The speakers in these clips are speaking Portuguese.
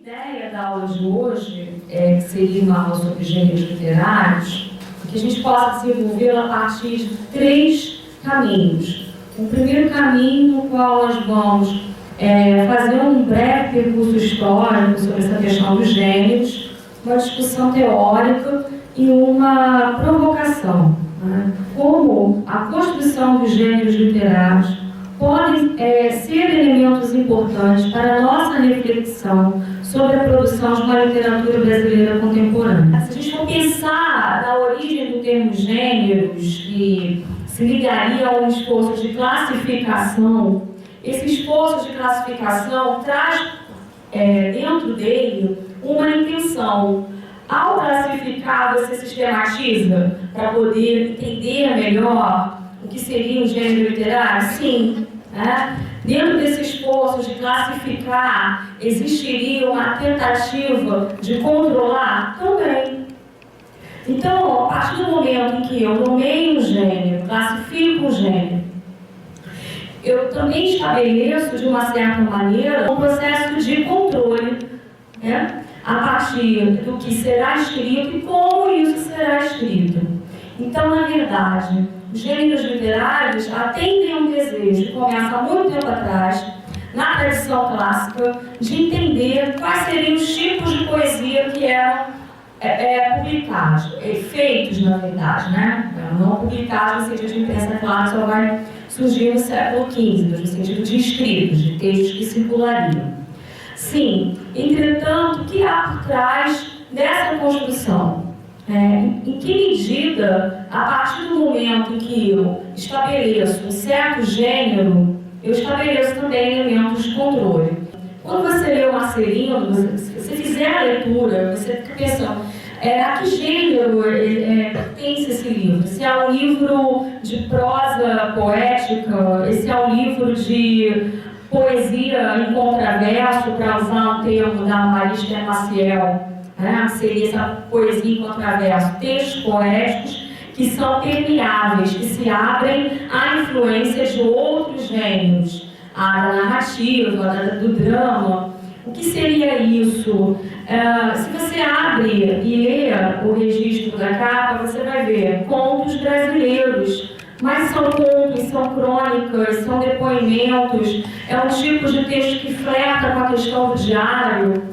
ideia da aula de hoje, que seria uma aula sobre gêneros literários, que a gente possa desenvolvê-la a partir de 3 caminhos. O primeiro caminho, no qual nós vamos fazer um breve percurso histórico sobre essa questão dos gêneros, uma discussão teórica e uma provocação, né? Como a construção dos gêneros literários podem ser elementos importantes para a nossa reflexão sobre a produção de uma literatura brasileira contemporânea. Se a gente for pensar na origem do termo gêneros, que se ligaria a um esforço de classificação, esse esforço de classificação traz dentro dele uma intenção. Ao classificar, você sistematiza para poder entender melhor o que seria um gênero literário? Sim. Dentro desse esforço de classificar, existiria uma tentativa de controlar? Também. Então, a partir do momento em que eu nomeio um gênero, classifico um gênero, eu também estabeleço, de uma certa maneira, um processo de controle, né? A partir do que será escrito e como isso será escrito. Então, na verdade, os gêneros literários atendem a um desejo que começa há muito tempo atrás, na tradição clássica, de entender quais seriam os tipos de poesia que eram publicados, feitos, na verdade, né? Não publicados no sentido de imprensa clássica, só vai surgir no século XV, no sentido de escritos, de textos que circulariam. Sim, entretanto, o que há por trás dessa construção? Em que medida, a partir do momento em que eu estabeleço um certo gênero, eu estabeleço também elementos de controle. Quando você lê o Marcelino, se você fizer a leitura, você fica pensando, a que gênero pertence esse livro? Se é um livro de prosa poética, esse é um livro de poesia em contraverso, para usar um termo da Marista Maciel, seria essa poesia em contraverso, textos poéticos que são permeáveis, que se abrem à influência de outros gêneros, a da narrativa, do drama. O que seria isso? Se você abre e lê o registro da capa, você vai ver contos brasileiros, mas são contos, são crônicas, são depoimentos, é um tipo de texto que flerta com a questão do diário.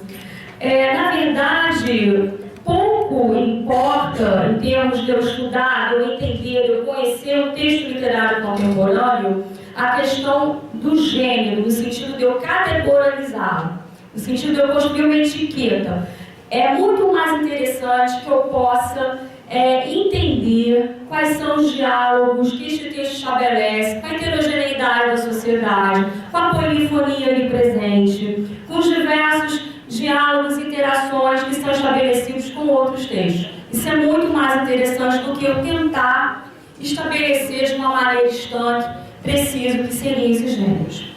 Na verdade, pouco importa, em termos de eu estudar, de eu entender, de eu conhecer o texto literário contemporâneo, a questão do gênero, no sentido de eu categorizá-lo, no sentido de eu construir uma etiqueta. É muito mais interessante que eu possa entender quais são os diálogos que este texto estabelece, com a heterogeneidade da sociedade, com a polifonia ali presente, com os diversos diálogos e interações que são estabelecidos com outros textos. Isso é muito mais interessante do que eu tentar estabelecer de uma maneira distante, preciso, que seriam esses gêneros.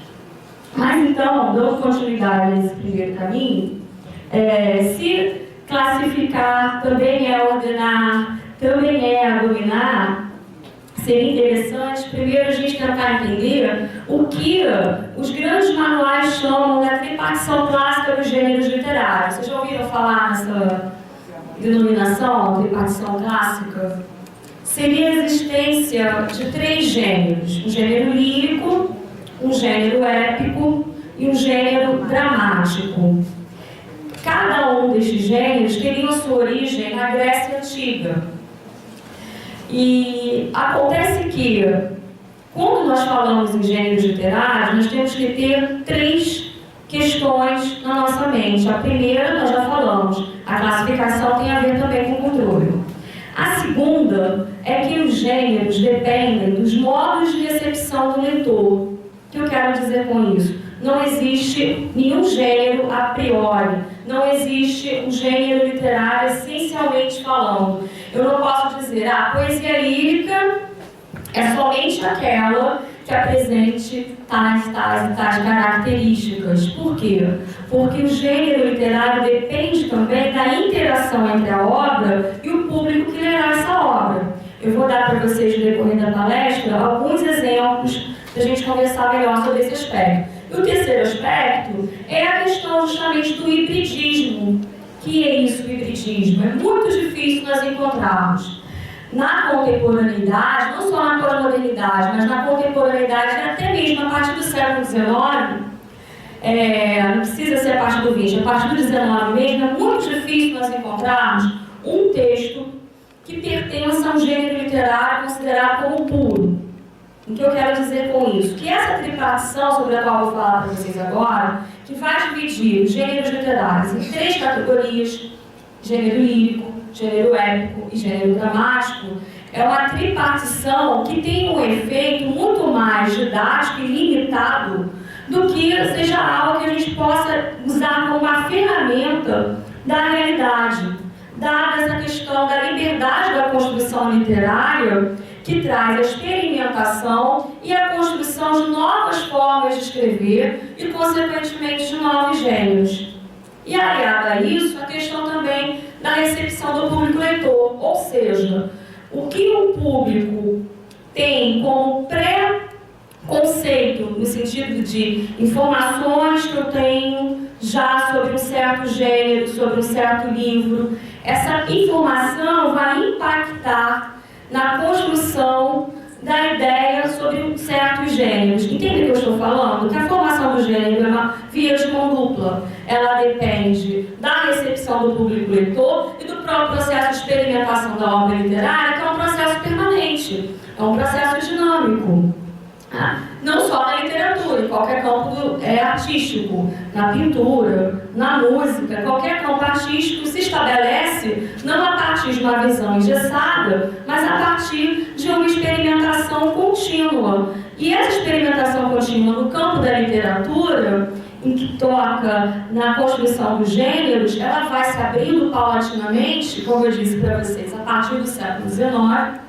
Mas então, dando continuidade a esse primeiro caminho, se classificar também é ordenar, também é dominar, seria interessante, primeiro, a gente tentar entender o que os grandes manuais chamam da tripartição clássica dos gêneros literários. Vocês já ouviram falar nessa denominação, tripartição clássica? Seria a existência de 3 gêneros: um gênero lírico, um gênero épico e um gênero dramático. Cada um destes gêneros teria sua origem na Grécia Antiga. E acontece que, quando nós falamos em gêneros literários, nós temos que ter 3 questões na nossa mente. A primeira, nós já falamos, a classificação tem a ver também com o controle. A segunda é que os gêneros dependem dos modos de recepção do leitor. O que eu quero dizer com isso? Não existe nenhum gênero a priori, não existe um gênero literário essencialmente falando. Eu não posso dizer, a poesia lírica é somente aquela que apresente tais características. Por quê? Porque o gênero literário depende também da interação entre a obra e o público que lerá essa obra. Eu vou dar para vocês, no decorrer da palestra, alguns exemplos para a gente conversar melhor sobre esse aspecto. E o terceiro aspecto é a questão justamente do hibridismo. Que é isso, o hibridismo? É muito difícil nós encontrarmos na contemporaneidade, não só na pós-modernidade, mas na contemporaneidade, até mesmo a partir do século XIX, não precisa ser a partir do XX, a partir do XIX mesmo, é muito difícil nós encontrarmos um texto que pertença a um gênero literário considerado como puro. O que eu quero dizer com isso? Que essa tripartição sobre a qual eu vou falar para vocês agora, que vai dividir os gêneros literários em 3 categorias, gênero lírico, gênero épico e gênero dramático, é uma tripartição que tem um efeito muito mais didático e limitado do que seja algo que a gente possa usar como uma ferramenta da realidade, dada essa questão da liberdade da construção literária, que traz a experimentação e a construção de novas formas de escrever e, consequentemente, de novos gêneros. E aliado a isso, a questão também da recepção do público leitor, ou seja, o que o público tem como pré-conceito, no sentido de informações que eu tenho já sobre um certo gênero, sobre um certo livro, essa informação vai impactar na construção da ideia sobre certos gêneros. Entende o que eu estou falando? Que a formação do gênero é uma via de mão dupla. Ela depende da recepção do público leitor e do próprio processo de experimentação da obra literária, que é um processo permanente, é um processo dinâmico. Não só na literatura, em qualquer campo artístico, na pintura, na música, qualquer campo artístico se estabelece não a partir de uma visão engessada, mas a partir de uma experimentação contínua. E essa experimentação contínua no campo da literatura, em que toca na construção dos gêneros, ela vai se abrindo paulatinamente, como eu disse para vocês, a partir do século XIX,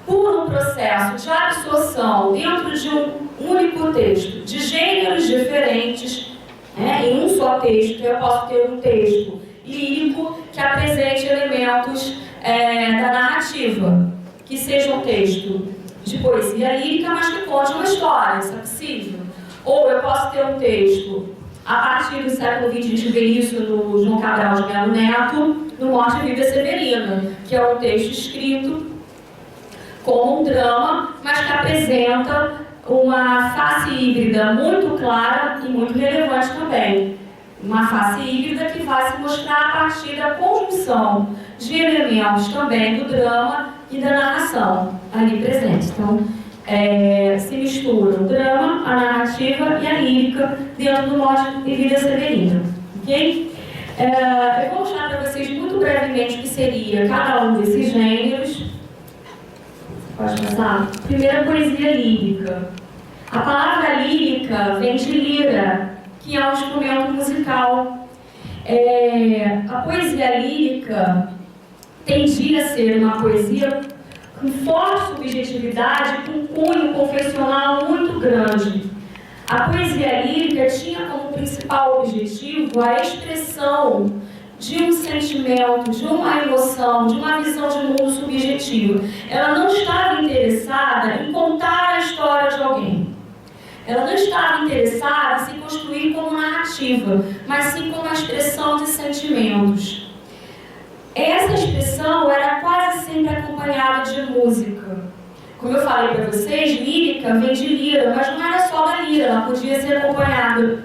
por um processo de absorção dentro de um único texto, de gêneros diferentes, em um só texto. Eu posso ter um texto lírico que apresente elementos da narrativa, que seja um texto de poesia lírica, mas que conte uma história, isso é possível. Ou eu posso ter um texto, a partir do século XX, a gente vê isso no João Cabral de Melo Neto, no Morte e Vida Severina, que é um texto escrito como um drama, mas que apresenta uma face híbrida muito clara e muito relevante também. Uma face híbrida que vai se mostrar a partir da conjunção de elementos também do drama e da narração ali presentes. Então, se mistura o drama, a narrativa e a lírica dentro do Morte e Vida Severina. Ok? Eu vou mostrar para vocês muito brevemente o que seria cada um desses gêneros. Pode passar? Primeiro, a poesia lírica. A palavra lírica vem de lira, que é um instrumento musical. A poesia lírica tendia a ser uma poesia com forte subjetividade, com um cunho confessional muito grande. A poesia lírica tinha como principal objetivo a expressão de um sentimento, de uma emoção, de uma visão de mundo subjetiva. Ela não estava interessada em contar a história de alguém. Ela não estava interessada em se construir como narrativa, mas sim como uma expressão de sentimentos. Essa expressão era quase sempre acompanhada de música. Como eu falei para vocês, lírica vem de lira, mas não era só da lira, ela podia ser acompanhada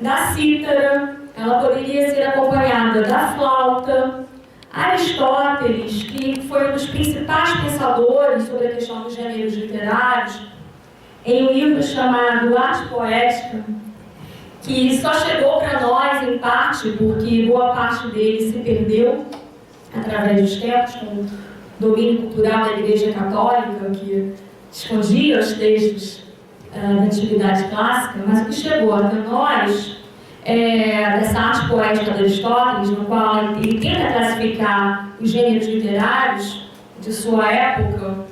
da cítara, ela poderia ser acompanhada da flauta. Aristóteles, que foi um dos principais pensadores sobre a questão dos gêneros literários, em um livro chamado Arte Poética, que só chegou para nós em parte porque boa parte dele se perdeu através dos tempos, com o domínio cultural da Igreja Católica, que escondia os textos da Antiguidade Clássica, mas o que chegou até nós dessa arte poética de Aristóteles, no qual ele tenta classificar os gêneros literários de sua época,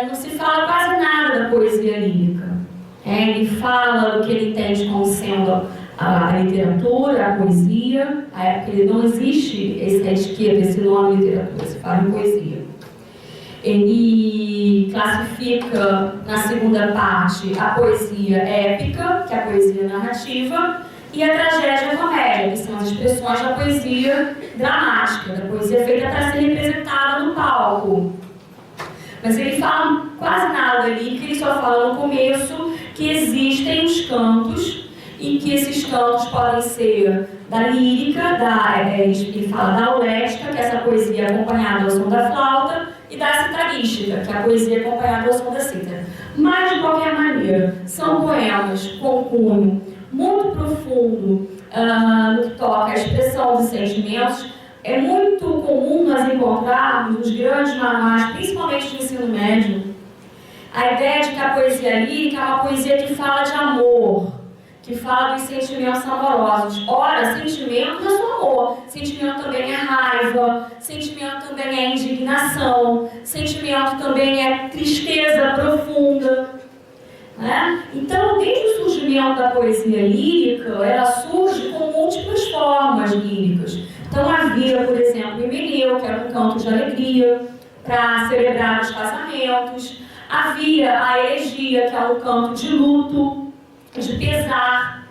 não se fala quase nada da poesia lírica. Ele fala do que ele entende como sendo a literatura, a poesia. A época ele não existe essa etiqueta, esse nome literatura, se fala em poesia. ele classifica na segunda parte a poesia épica, que é a poesia narrativa, e a tragédia e a comédia, que são as expressões da poesia dramática, da poesia feita para ser representada no palco. Mas ele fala quase nada ali, que ele só fala no começo que existem os cantos e que esses cantos podem ser da lírica, ele fala da aulética, que é essa poesia acompanhada ao som da flauta, e da citarística, que é a poesia acompanhada ao som da cítara. Mas, de qualquer maneira, são poemas com cunho muito profundo no que toca à expressão dos sentimentos. É muito comum nós encontrarmos nos grandes manuais, principalmente de ensino médio, a ideia de que a poesia lírica é uma poesia que fala de amor, que fala dos sentimentos amorosos. Ora, sentimento não é só amor. Sentimento também é raiva, sentimento também é indignação, sentimento também é tristeza profunda. Né? Então, desde o surgimento da poesia lírica, ela surge com múltiplas formas líricas. Então, havia, por exemplo, o Himeneu, que era um canto de alegria para celebrar os casamentos. Havia a elegia, que é um canto de luto, de pesar,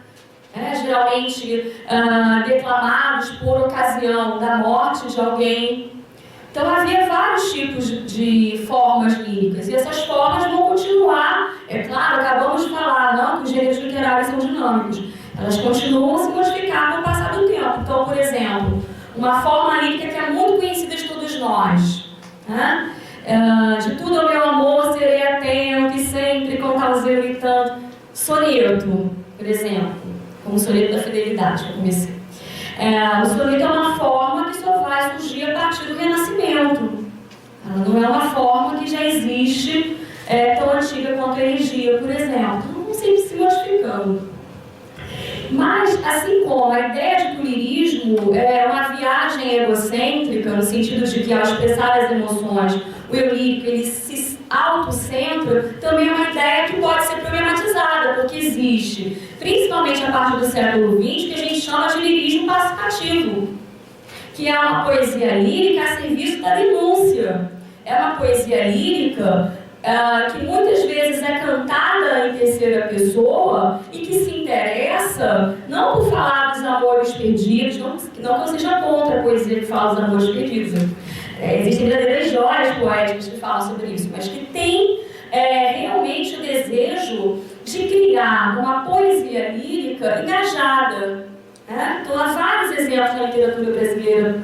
geralmente declamados por ocasião da morte de alguém. Então havia vários tipos de formas líricas, e essas formas vão continuar. É claro, acabamos de falar, não, que os gêneros literários são dinâmicos. Elas continuam a se modificar com o passar do tempo. Então, por exemplo, uma forma lírica que é muito conhecida de todos nós, né? De tudo ao meu amor serei atento e sempre com tal zelo e tanto. Soneto, por exemplo, como o soneto da fidelidade que eu comecei. O soneto é uma forma que só vai surgir a partir do Renascimento. Ela não é uma forma que já existe tão antiga quanto a elegia, por exemplo. Não sempre se modificando. Mas, assim como a ideia de que o lirismo é uma viagem egocêntrica, no sentido de que ao expressar as emoções, o eu lírico ele se autocentra, também é uma ideia que pode ser problematizada, porque existe, principalmente a partir do século XX, que a gente chama de lirismo participativo, que é uma poesia lírica a serviço da denúncia. É uma poesia lírica que muitas vezes é cantada em terceira pessoa e que se interessa não por falar dos amores perdidos, não que eu seja contra a poesia que fala dos amores perdidos. Existem verdadeiras joias poéticas que falam sobre isso, mas que tem realmente o desejo de criar uma poesia lírica engajada. Então, há vários exemplos na literatura brasileira,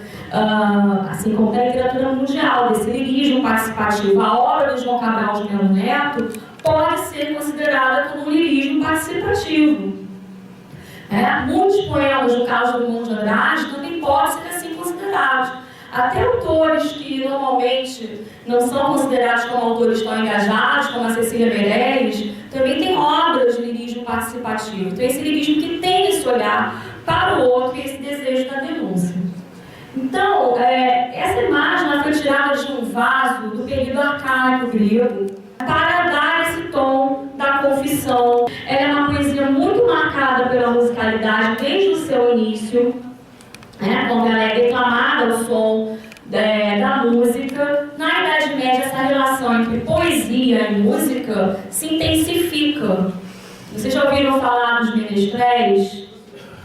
assim como na literatura mundial, desse lirismo participativo. A obra do João Cabral de Melo Neto pode ser considerada como um lirismo participativo. Muitos poemas do Carlos Drummond de Andrade também podem ser assim considerados. Até autores que normalmente não são considerados como autores tão engajados, como a Cecília Meirelles, também têm obras de lirismo participativo. Então, esse lirismo que tem esse olhar para o outro e esse desejo da denúncia. Então, essa imagem foi tirada de um vaso do período arcaico grego para dar esse tom da confissão. Ela é uma poesia muito marcada pela musicalidade desde o seu início, quando ela é declamada ao som da música. Na Idade Média, essa relação entre poesia e música se intensifica. Vocês já ouviram falar dos menestréis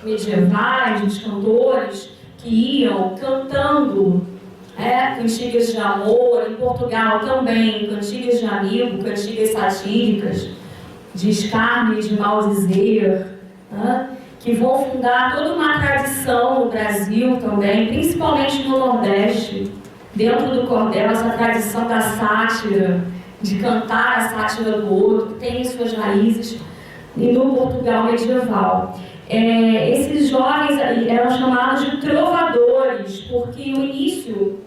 medievais, dos cantores que iam cantando cantigas de amor, em Portugal também, cantigas de amigo, cantigas satíricas, de escárnio e de maldizer, que vão fundar toda uma tradição no Brasil também, principalmente no Nordeste, dentro do cordel, essa tradição da sátira, de cantar a sátira do outro, que tem suas raízes no Portugal medieval. Esses jovens eram chamados de trovadores, porque o início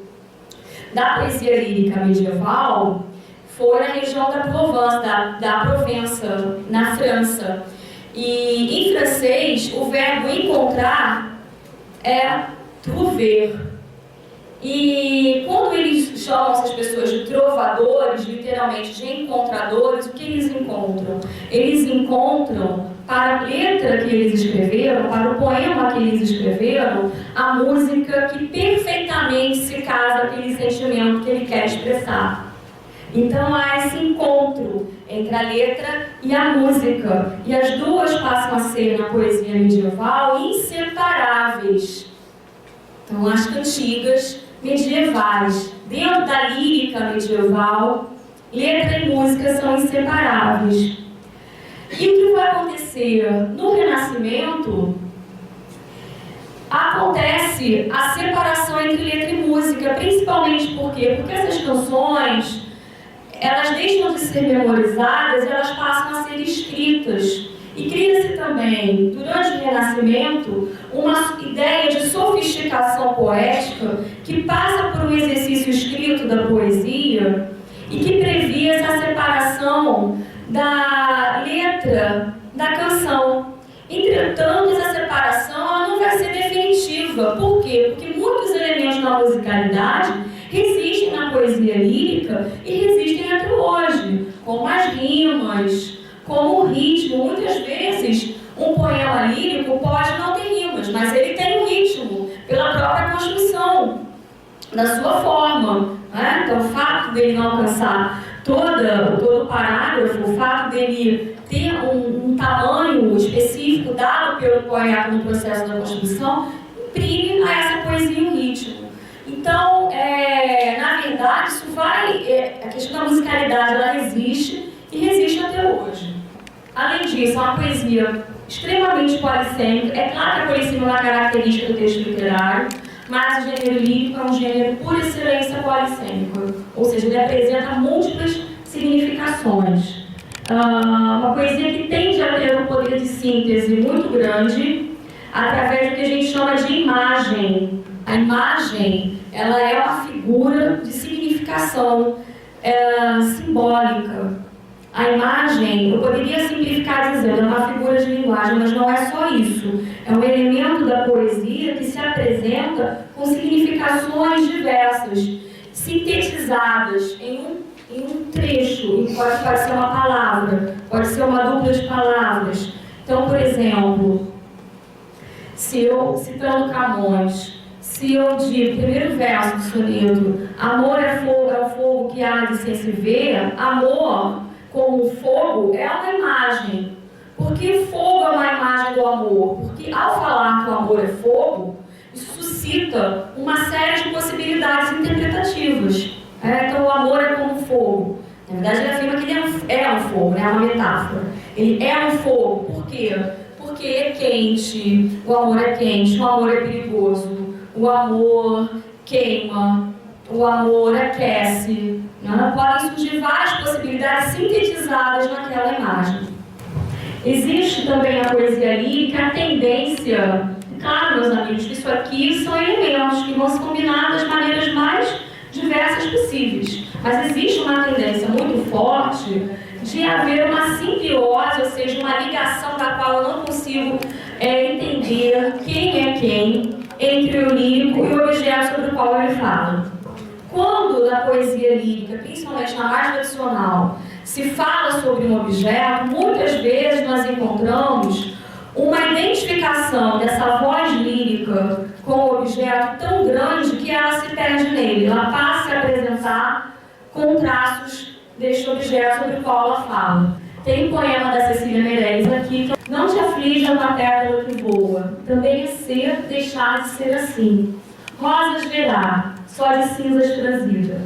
da poesia lírica medieval foi na região da Provence, da Provença, na França. E em francês, o verbo encontrar é trouver. E quando eles chamam essas pessoas de trovadores, literalmente de encontradores, o que eles encontram? Eles encontram, para a letra que eles escreveram, para o poema que eles escreveram, a música que perfeitamente se casa com aquele sentimento que ele quer expressar. Então há esse encontro entre a letra e a música, e as duas passam a ser, na poesia medieval, inseparáveis. Então as cantigas medievais, dentro da lírica medieval, letra e música são inseparáveis. E o que vai acontecer no Renascimento? Acontece a separação entre letra e música, principalmente por quê? Porque essas canções, elas deixam de ser memorizadas e elas passam a ser escritas. E cria-se também, durante o Renascimento, uma ideia de sofisticação poética que passa por um exercício escrito da poesia e que previa essa separação da letra da canção. Entretanto, essa separação ela não vai ser definitiva. Por quê? Porque muitos elementos da musicalidade resistem na poesia lírica e resistem até hoje, como as rimas, como o ritmo. Muitas vezes, um poema lírico pode não ter rimas, mas ele tem um ritmo, pela própria construção da sua forma. Né? Então, o fato dele não alcançar todo o parágrafo, o fato dele ter um tamanho específico dado pelo poeta no processo da construção, imprime a essa poesia um ritmo. Então, na verdade, isso vai... a questão da musicalidade, ela existe e resiste até hoje. Além disso, é uma poesia extremamente polissêmica. É claro que a polissemia é uma característica do texto literário, mas o gênero lírico é um gênero por excelência polissêmico, ou seja, ele apresenta múltiplas significações. Uma poesia que tende a ter um poder de síntese muito grande através do que a gente chama de imagem. A imagem, ela é uma figura de significação simbólica. A imagem, eu poderia simplificar dizendo, é uma figura de linguagem, mas não é só isso. É um elemento da poesia que se apresenta com significações diversas, sintetizadas em um trecho. Pode ser uma palavra, pode ser uma dupla de palavras. Então, por exemplo, citando Camões, se eu digo, primeiro verso do soneto, amor é o fogo que arde sem se ver, amor, como fogo, é uma imagem. Porque o fogo é uma imagem do amor? Porque ao falar que o amor é fogo, isso suscita uma série de possibilidades interpretativas. Então o amor é como fogo. Na verdade, ele afirma que ele é um fogo, né? É uma metáfora. Ele é um fogo. Por quê? Porque é quente, o amor é quente, o amor é perigoso, o amor queima, o amor aquece. Podem surgir várias possibilidades sintetizadas naquela imagem. Existe também na poesia lírica a tendência, claro, meus amigos, que isso aqui são elementos que vão se combinar das maneiras mais diversas possíveis. Mas existe uma tendência muito forte de haver uma simbiose, ou seja, uma ligação da qual eu não consigo entender quem é quem entre o lírico e o objeto sobre o qual ele fala. Quando na poesia lírica, principalmente na mais tradicional, se fala sobre um objeto, muitas vezes nós encontramos uma identificação dessa voz lírica com o objeto tão grande que ela se perde nele, ela passa a apresentar com traços deste objeto sobre o qual ela fala. Tem um poema da Cecília Meirelles aqui, não te aflija com a pétala que voa, também é ser deixar de ser assim. Rosas verá, só de cinzas transida,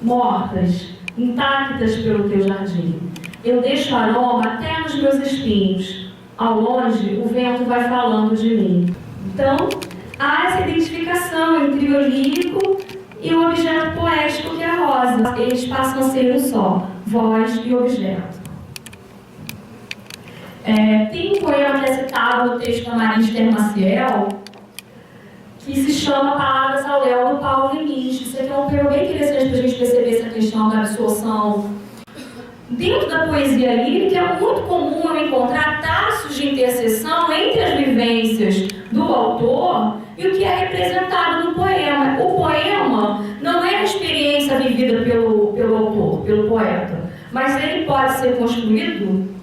mortas, intactas pelo teu jardim. Eu deixo aroma até nos meus espinhos. Ao longe, o vento vai falando de mim. Então, há essa identificação entre o lírico e o objeto poético que é a rosa. Eles passam a ser um só, voz e objeto. Tem um poema que é citado no texto da Maria Esther Maciel, que se chama Palavras ao Léu, do Paulo Leminski. Isso aqui é um poema bem interessante para a gente perceber essa questão da absorção. Dentro da poesia lírica, é muito comum eu encontrar traços de interseção entre as vivências do autor e o que é representado no poema. O poema não é a experiência vivida pelo autor, pelo poeta, mas ele pode ser construído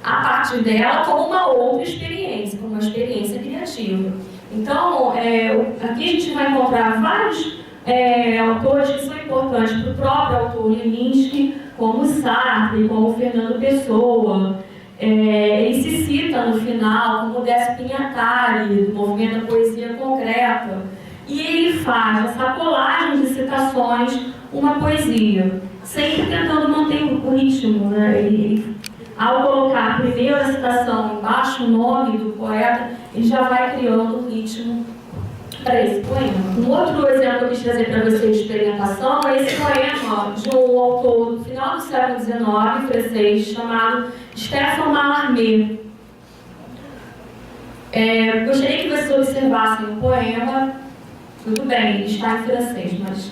a partir dela como uma outra experiência, como uma experiência criativa. Então, aqui a gente vai encontrar vários autores que são importantes para o próprio autor Leminski, como Sartre, como Fernando Pessoa. Ele se cita no final como Décio Pinhatari, do movimento da poesia concreta, e ele faz essa colagem de citações, uma poesia, sempre tentando manter o ritmo, né? Ele, ao colocar a primeira citação embaixo, o nome do poeta, ele já vai criando um ritmo para esse poema. Um outro exemplo que eu quis trazer para vocês de experimentação é esse poema de um autor do final do século XIX, francês, chamado Stéphane Mallarmé. Gostaria que vocês observassem o poema. Tudo bem, ele está em francês, mas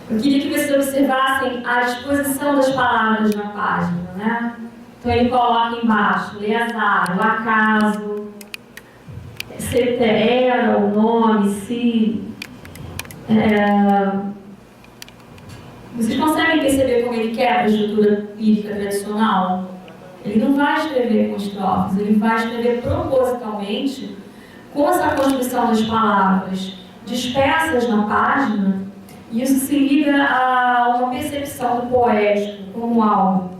eu queria que vocês observassem a disposição das palavras na página, né? Então ele coloca embaixo le hasard, o acaso, era, o nome, se. Vocês conseguem perceber como ele quebra a estrutura lírica tradicional? Ele não vai escrever com estrofes, ele vai escrever propositalmente com essa construção das palavras dispersas na página. E isso se liga a uma percepção do poético como algo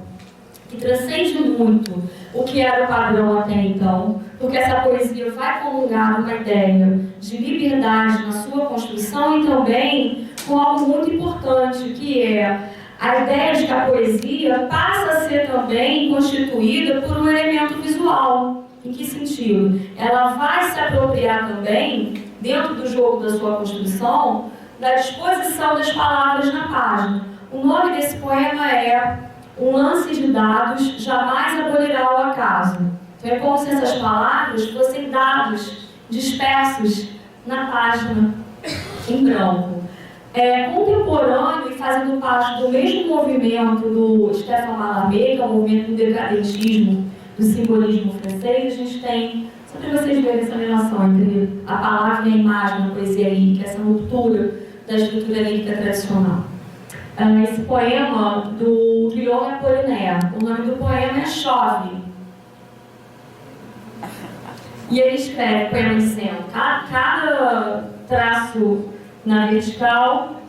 que transcende muito o que era o padrão até então, porque essa poesia vai comungar uma ideia de liberdade na sua construção e também com algo muito importante, que é a ideia de que a poesia passa a ser também constituída por um elemento visual. Em que sentido? Ela vai se apropriar também, dentro do jogo da sua construção, da disposição das palavras na página. O nome desse poema é Um Lance de Dados Jamais Abolirá o Acaso. Então é como se essas palavras fossem dados dispersos na página em branco. Contemporâneo e fazendo parte do mesmo movimento do Stéphane Mallarmé, que é o movimento do decadentismo, do simbolismo francês, a gente tem, só para vocês verem essa relação entre a palavra e a imagem na poesia lírica, essa ruptura da estrutura lírica tradicional. Esse poema do Guillaume Apollinaire, o nome do poema é Chove. E ele escreve o poema dizendo, cada traço na vertical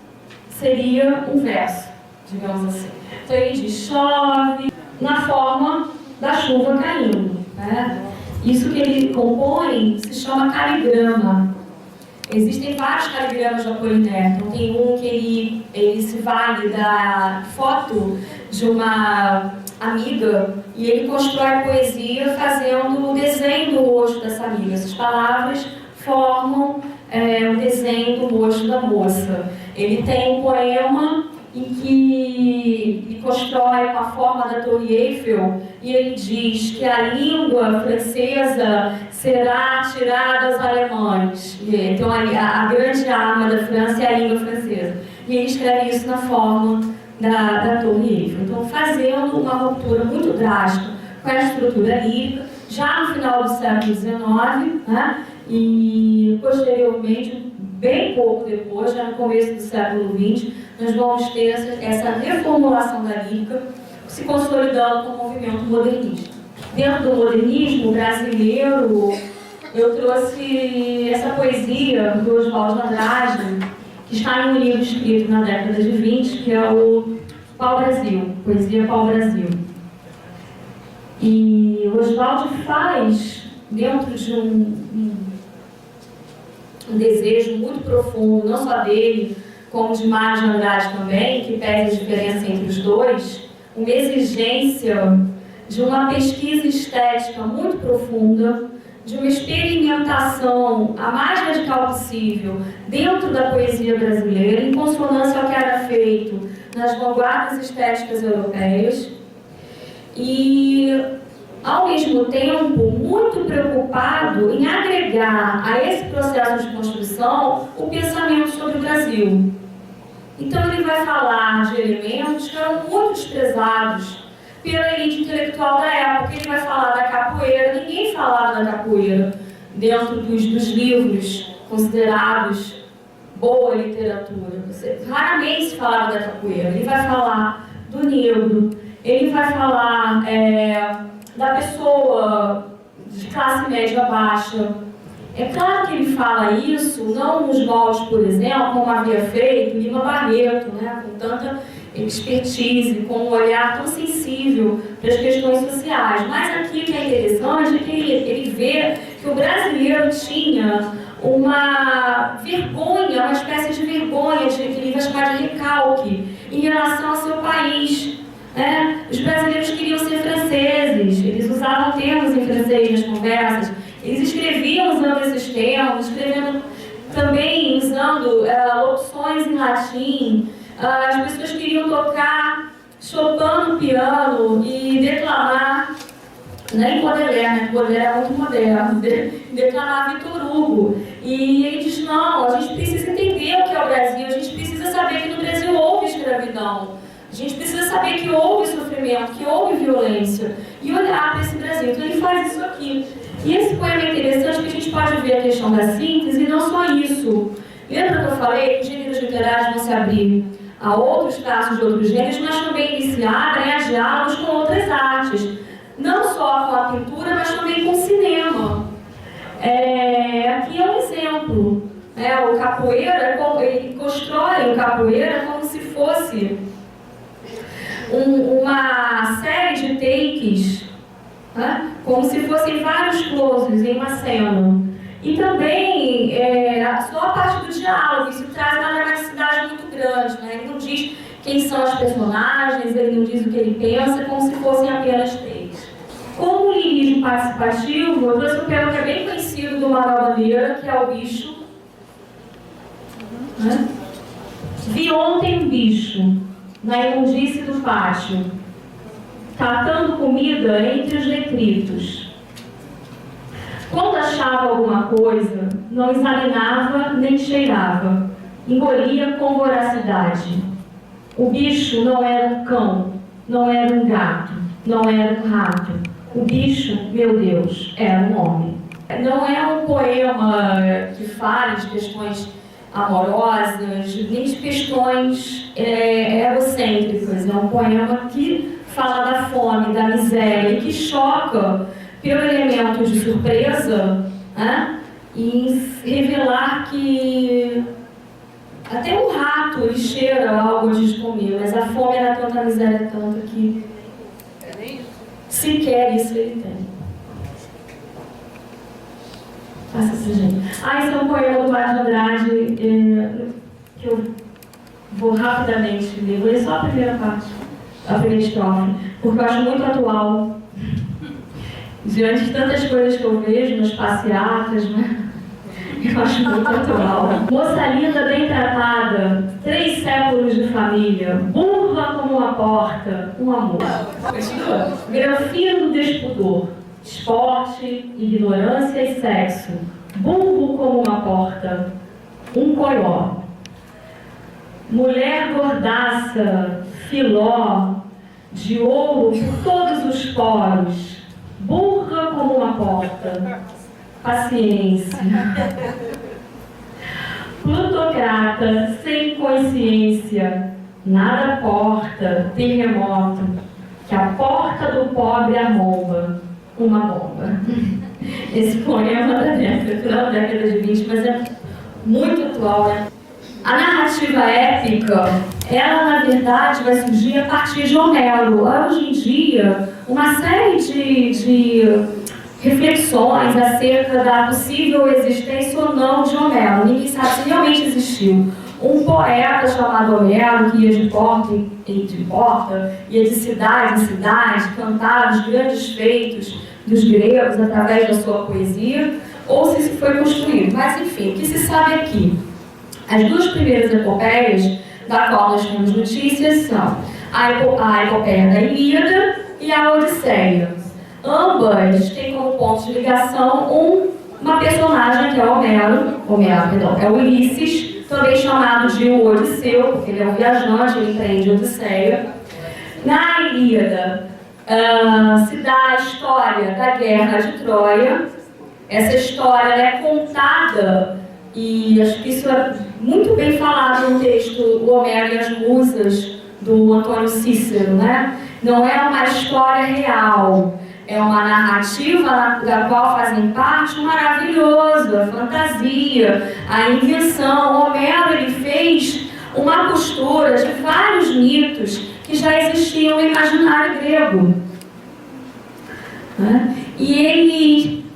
seria um verso, digamos assim. Então ele diz chove na forma da chuva caindo, né? Isso que ele compõe se chama caligrama. Existem vários caligramas de Apollinaire. Então tem um que ele se vale da foto de uma amiga e ele constrói a poesia fazendo o desenho do rosto dessa amiga. Essas palavras formam o desenho do rosto da moça. Ele tem um poema em que ele constrói com a forma da Torre Eiffel e ele diz que a língua francesa será tirada aos alemães. Então a grande arma da França é a língua francesa. E ele escreve isso na forma da Torre Eiffel. Então fazendo uma ruptura muito drástica com a estrutura lírica, já no final do século XIX, né? E posteriormente, bem pouco depois, já no começo do século XX, nós vamos ter essa reformulação da lírica se consolidando com o movimento modernista. Dentro do modernismo brasileiro, eu trouxe essa poesia do Oswaldo Andrade, que está em um livro escrito na década de 20, que é o Pau-Brasil, Poesia Pau-Brasil. E o Oswaldo faz, dentro de um desejo muito profundo, não só dele, como de Mário de Andrade também, que pede a diferença entre os dois, uma exigência de uma pesquisa estética muito profunda, de uma experimentação a mais radical possível dentro da poesia brasileira, em consonância ao que era feito nas vanguardas estéticas europeias, e ao mesmo tempo muito preocupado em agregar a esse processo de construção o pensamento sobre o Brasil. Então ele vai falar de elementos que eram muito desprezados pela elite intelectual da época. Ele vai falar da capoeira. Ninguém falava da capoeira dentro dos livros considerados boa literatura. Raramente se falava da capoeira. Ele vai falar do negro, ele vai falar da pessoa de classe média baixa, É claro que ele fala isso, não nos moldes, por exemplo, como havia feito Lima Barreto, né, com tanta expertise, com um olhar tão sensível para as questões sociais. Mas aqui o que é interessante é que ele vê que o brasileiro tinha uma vergonha, uma espécie de vergonha, que ele vai chamar de recalque, em relação ao seu país. Os brasileiros queriam ser franceses, eles usavam termos em francês nas conversas, eles escreviam usando esses termos, escrevendo também usando locuções em latim. As pessoas queriam tocar Chopin no piano e declamar, nem Baudelaire, né? Baudelaire é muito moderno, declamar Victor Hugo. E ele diz, não, a gente precisa entender o que é o Brasil, a gente precisa saber que no Brasil houve escravidão. A gente precisa saber que houve sofrimento, que houve violência, e olhar para esse Brasil. Então ele faz isso aqui. E esse poema é interessante porque a gente pode ver a questão da síntese e não só isso. Lembra que eu falei que os gêneros literários vão se abrir a outros traços de outros gêneros, mas também eles se abrem a diálogos com outras artes. Não só com a pintura, mas também com o cinema. Aqui é um exemplo. O capoeira, ele constrói o capoeira como se fosse uma série de takes, como se fossem vários closes em uma cena. E também, só a parte do diálogo, isso traz uma dramaticidade muito grande. Ele não diz quem são os personagens, ele não diz o que ele pensa, como se fossem apenas takes. Como o lirismo participativo, eu trouxe um poema que é bem conhecido do Manuel Bandeira, que é O Bicho. Vi ontem um bicho na imundície do pátio, catando comida entre os detritos. Quando achava alguma coisa, não examinava nem cheirava, engolia com voracidade. O bicho não era um cão, não era um gato, não era um rato. O bicho, meu Deus, era um homem. Não é um poema que fale de questões amorosas, nem de questões egocêntricas. É um poema que fala da fome, da miséria, e que choca pelo elemento de surpresa, e revelar que até um rato ele cheira algo antes de comer, mas a fome era tanta, a miséria tanta que sequer isso ele tem. Faça isso, gente. Esse é um poema do Mário de Andrade, que eu vou rapidamente ler. Vou ler só a primeira parte, a primeira estrofe, porque eu acho muito atual. Diante de tantas coisas que eu vejo nas passeatas, eu acho muito atual. Moça linda, bem tratada, 3 séculos de família, burra como uma porta, um amor. Continua. Granfino do despudor, esporte, ignorância e sexo, burro como uma porta, um coió. Mulher gordaça, filó, de ouro por todos os poros, burra como uma porta, paciência. Plutocrata, sem consciência, nada porta, terremoto, que a porta do pobre arromba, uma bomba. Esse poema da final da década de 20, mas é muito atual, né? A narrativa épica, ela na verdade vai surgir a partir de Homero. Hoje em dia, uma série de reflexões acerca da possível existência ou não de Homero. Ninguém sabe se realmente existiu um poeta chamado Homero, que ia de porta em porta, ia de cidade em cidade, cantava os grandes feitos dos gregos através da sua poesia, ou se isso foi construído. Mas enfim, o que se sabe aqui? As 2 primeiras epopeias da qual nós temos notícias são a epopeia da Ilíada e a Odisseia. Ambas têm como ponto de ligação uma personagem que é é o Ulisses, também chamado de o Odisseu, porque ele é um viajante, ele empreende a Odisseia. Na Ilíada se dá a história da Guerra de Troia. Essa história é contada, e acho que isso é muito bem falado no texto O Homero e as Musas, do Antônio Cícero, né? Não é uma história real, é uma narrativa da qual fazem parte o maravilhoso, a fantasia, a invenção. O Homero, ele fez uma costura de vários mitos que já existiam no imaginário grego. E ele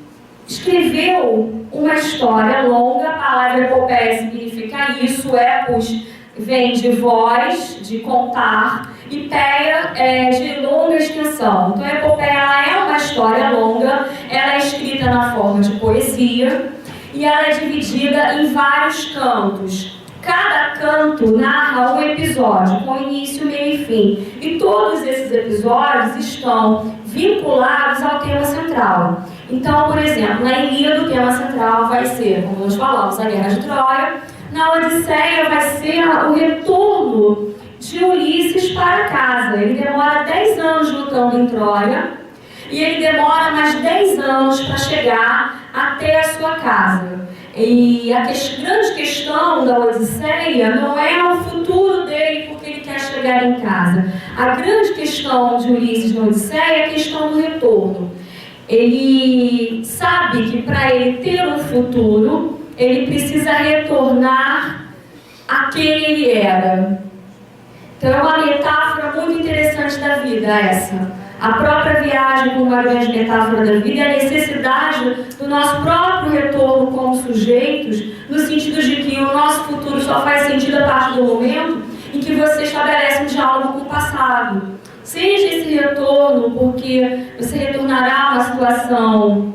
escreveu uma história longa. A palavra epopeia significa isso, epos vem de voz, de contar, e peia é de longa extensão. Então a epopeia ela é uma história longa, ela é escrita na forma de poesia e ela é dividida em vários cantos. Cada canto narra um episódio, com início, meio e fim. E todos esses episódios estão vinculados ao tema central. Então, por exemplo, na Ilíada o tema central vai ser, como nós falamos, a Guerra de Troia. Na Odisseia vai ser o retorno de Ulisses para casa. Ele demora 10 anos lutando em Troia e ele demora mais 10 anos para chegar até a sua casa. E a grande questão da Odisseia não é o futuro dele porque ele quer chegar em casa. A grande questão de Ulisses na Odisseia é a questão do retorno. Ele sabe que para ele ter um futuro, ele precisa retornar a quem ele era. Então é uma metáfora muito interessante da vida essa. A própria viagem como uma grande metáfora da vida é a necessidade do nosso próprio retorno como sujeitos, no sentido de que o nosso futuro só faz sentido a partir do momento em que você estabelece um diálogo com o passado. Seja esse retorno porque você retornará a uma situação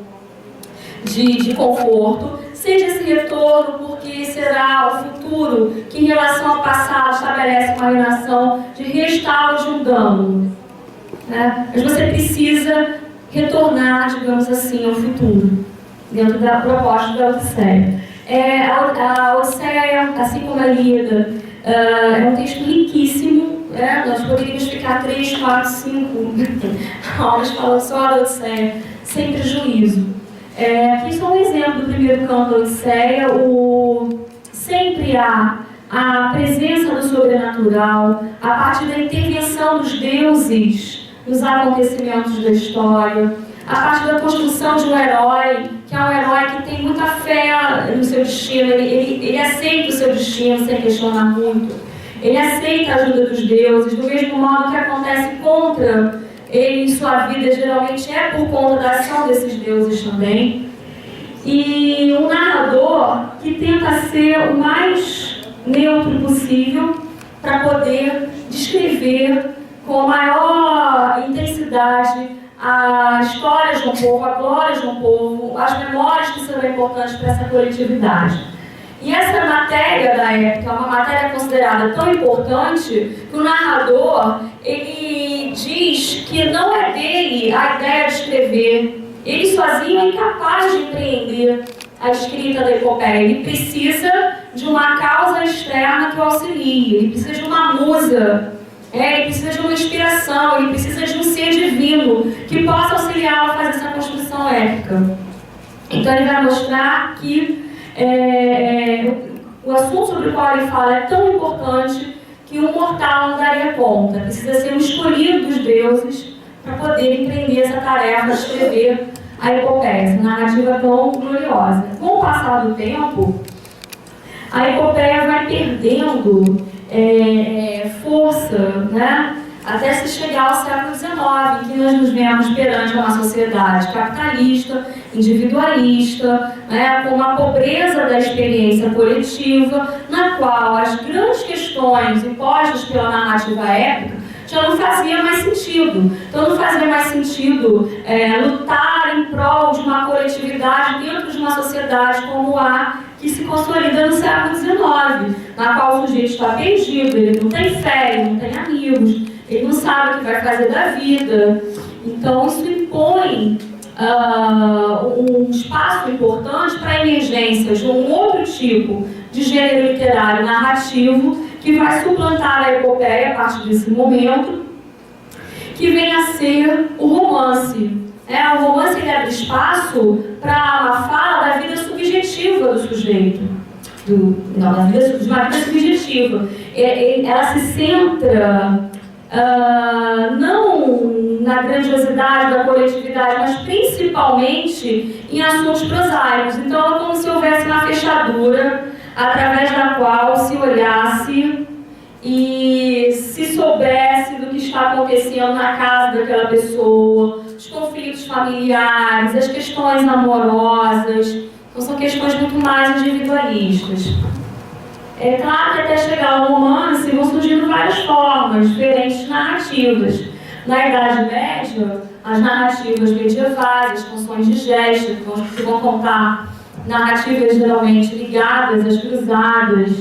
de conforto, seja esse retorno porque será o futuro que, em relação ao passado, estabelece uma relação de restauro de um dano. Mas você precisa retornar, digamos assim, ao futuro, dentro da proposta da Odisseia. A Odisseia, assim como a Ilíada, é um texto riquíssimo. Nós poderíamos ficar 3, 4, 5 aulas falando só da Odisseia, sem prejuízo. Aqui só um exemplo do primeiro canto da Odisseia. Sempre há a presença do sobrenatural a partir da intervenção dos deuses nos acontecimentos da história, a partir da construção de um herói, que é um herói que tem muita fé no seu destino, ele aceita o seu destino sem questionar muito, ele aceita a ajuda dos deuses, do mesmo modo que acontece contra ele em sua vida, geralmente é por conta da ação desses deuses também. E um narrador que tenta ser o mais neutro possível para poder descrever com maior intensidade as histórias do povo, a glória do povo, as memórias que serão importantes para essa coletividade. E essa matéria da época é uma matéria considerada tão importante que o narrador, ele diz que não é dele a ideia de escrever. Ele sozinho é incapaz de empreender a escrita da epopeia. Ele precisa de uma causa externa que o auxilie, ele precisa de uma musa. Ele precisa de uma inspiração, ele precisa de um ser divino que possa auxiliá-lo a fazer essa construção épica. Então ele vai mostrar que o assunto sobre o qual ele fala é tão importante que um mortal não daria conta. Precisa ser um escolhido dos deuses para poder empreender essa tarefa de escrever a epopeia, essa narrativa tão gloriosa. Com o passar do tempo, a epopeia vai perdendo força, né? Até se chegar ao século XIX, em que nós nos vemos perante uma sociedade capitalista, individualista, né? Com uma pobreza da experiência coletiva, na qual as grandes questões impostas pela narrativa épica já não fazia mais sentido. Então não fazia mais sentido lutar em prol de uma coletividade dentro de uma sociedade como a que se consolida no século XIX, na qual o sujeito está perdido, ele não tem fé, ele não tem amigos, ele não sabe o que vai fazer da vida. Então isso impõe um espaço importante para a emergência de um outro tipo de gênero literário narrativo que vai suplantar a epopeia a partir desse momento, que vem a ser o romance. O romance ele abre espaço para uma fala da vida subjetiva do sujeito, de uma vida subjetiva. Ela se centra não na grandiosidade da coletividade, mas principalmente em assuntos prosaicos. Então é como se houvesse uma fechadura através da qual se olhasse e se soubesse do que está acontecendo na casa daquela pessoa, os conflitos familiares, as questões amorosas. Então são questões muito mais individualistas. É claro que até chegar ao romance vão surgindo várias formas, diferentes narrativas. Na Idade Média, as narrativas medievais, as canções de gesta, que vão contar narrativas geralmente ligadas às cruzadas.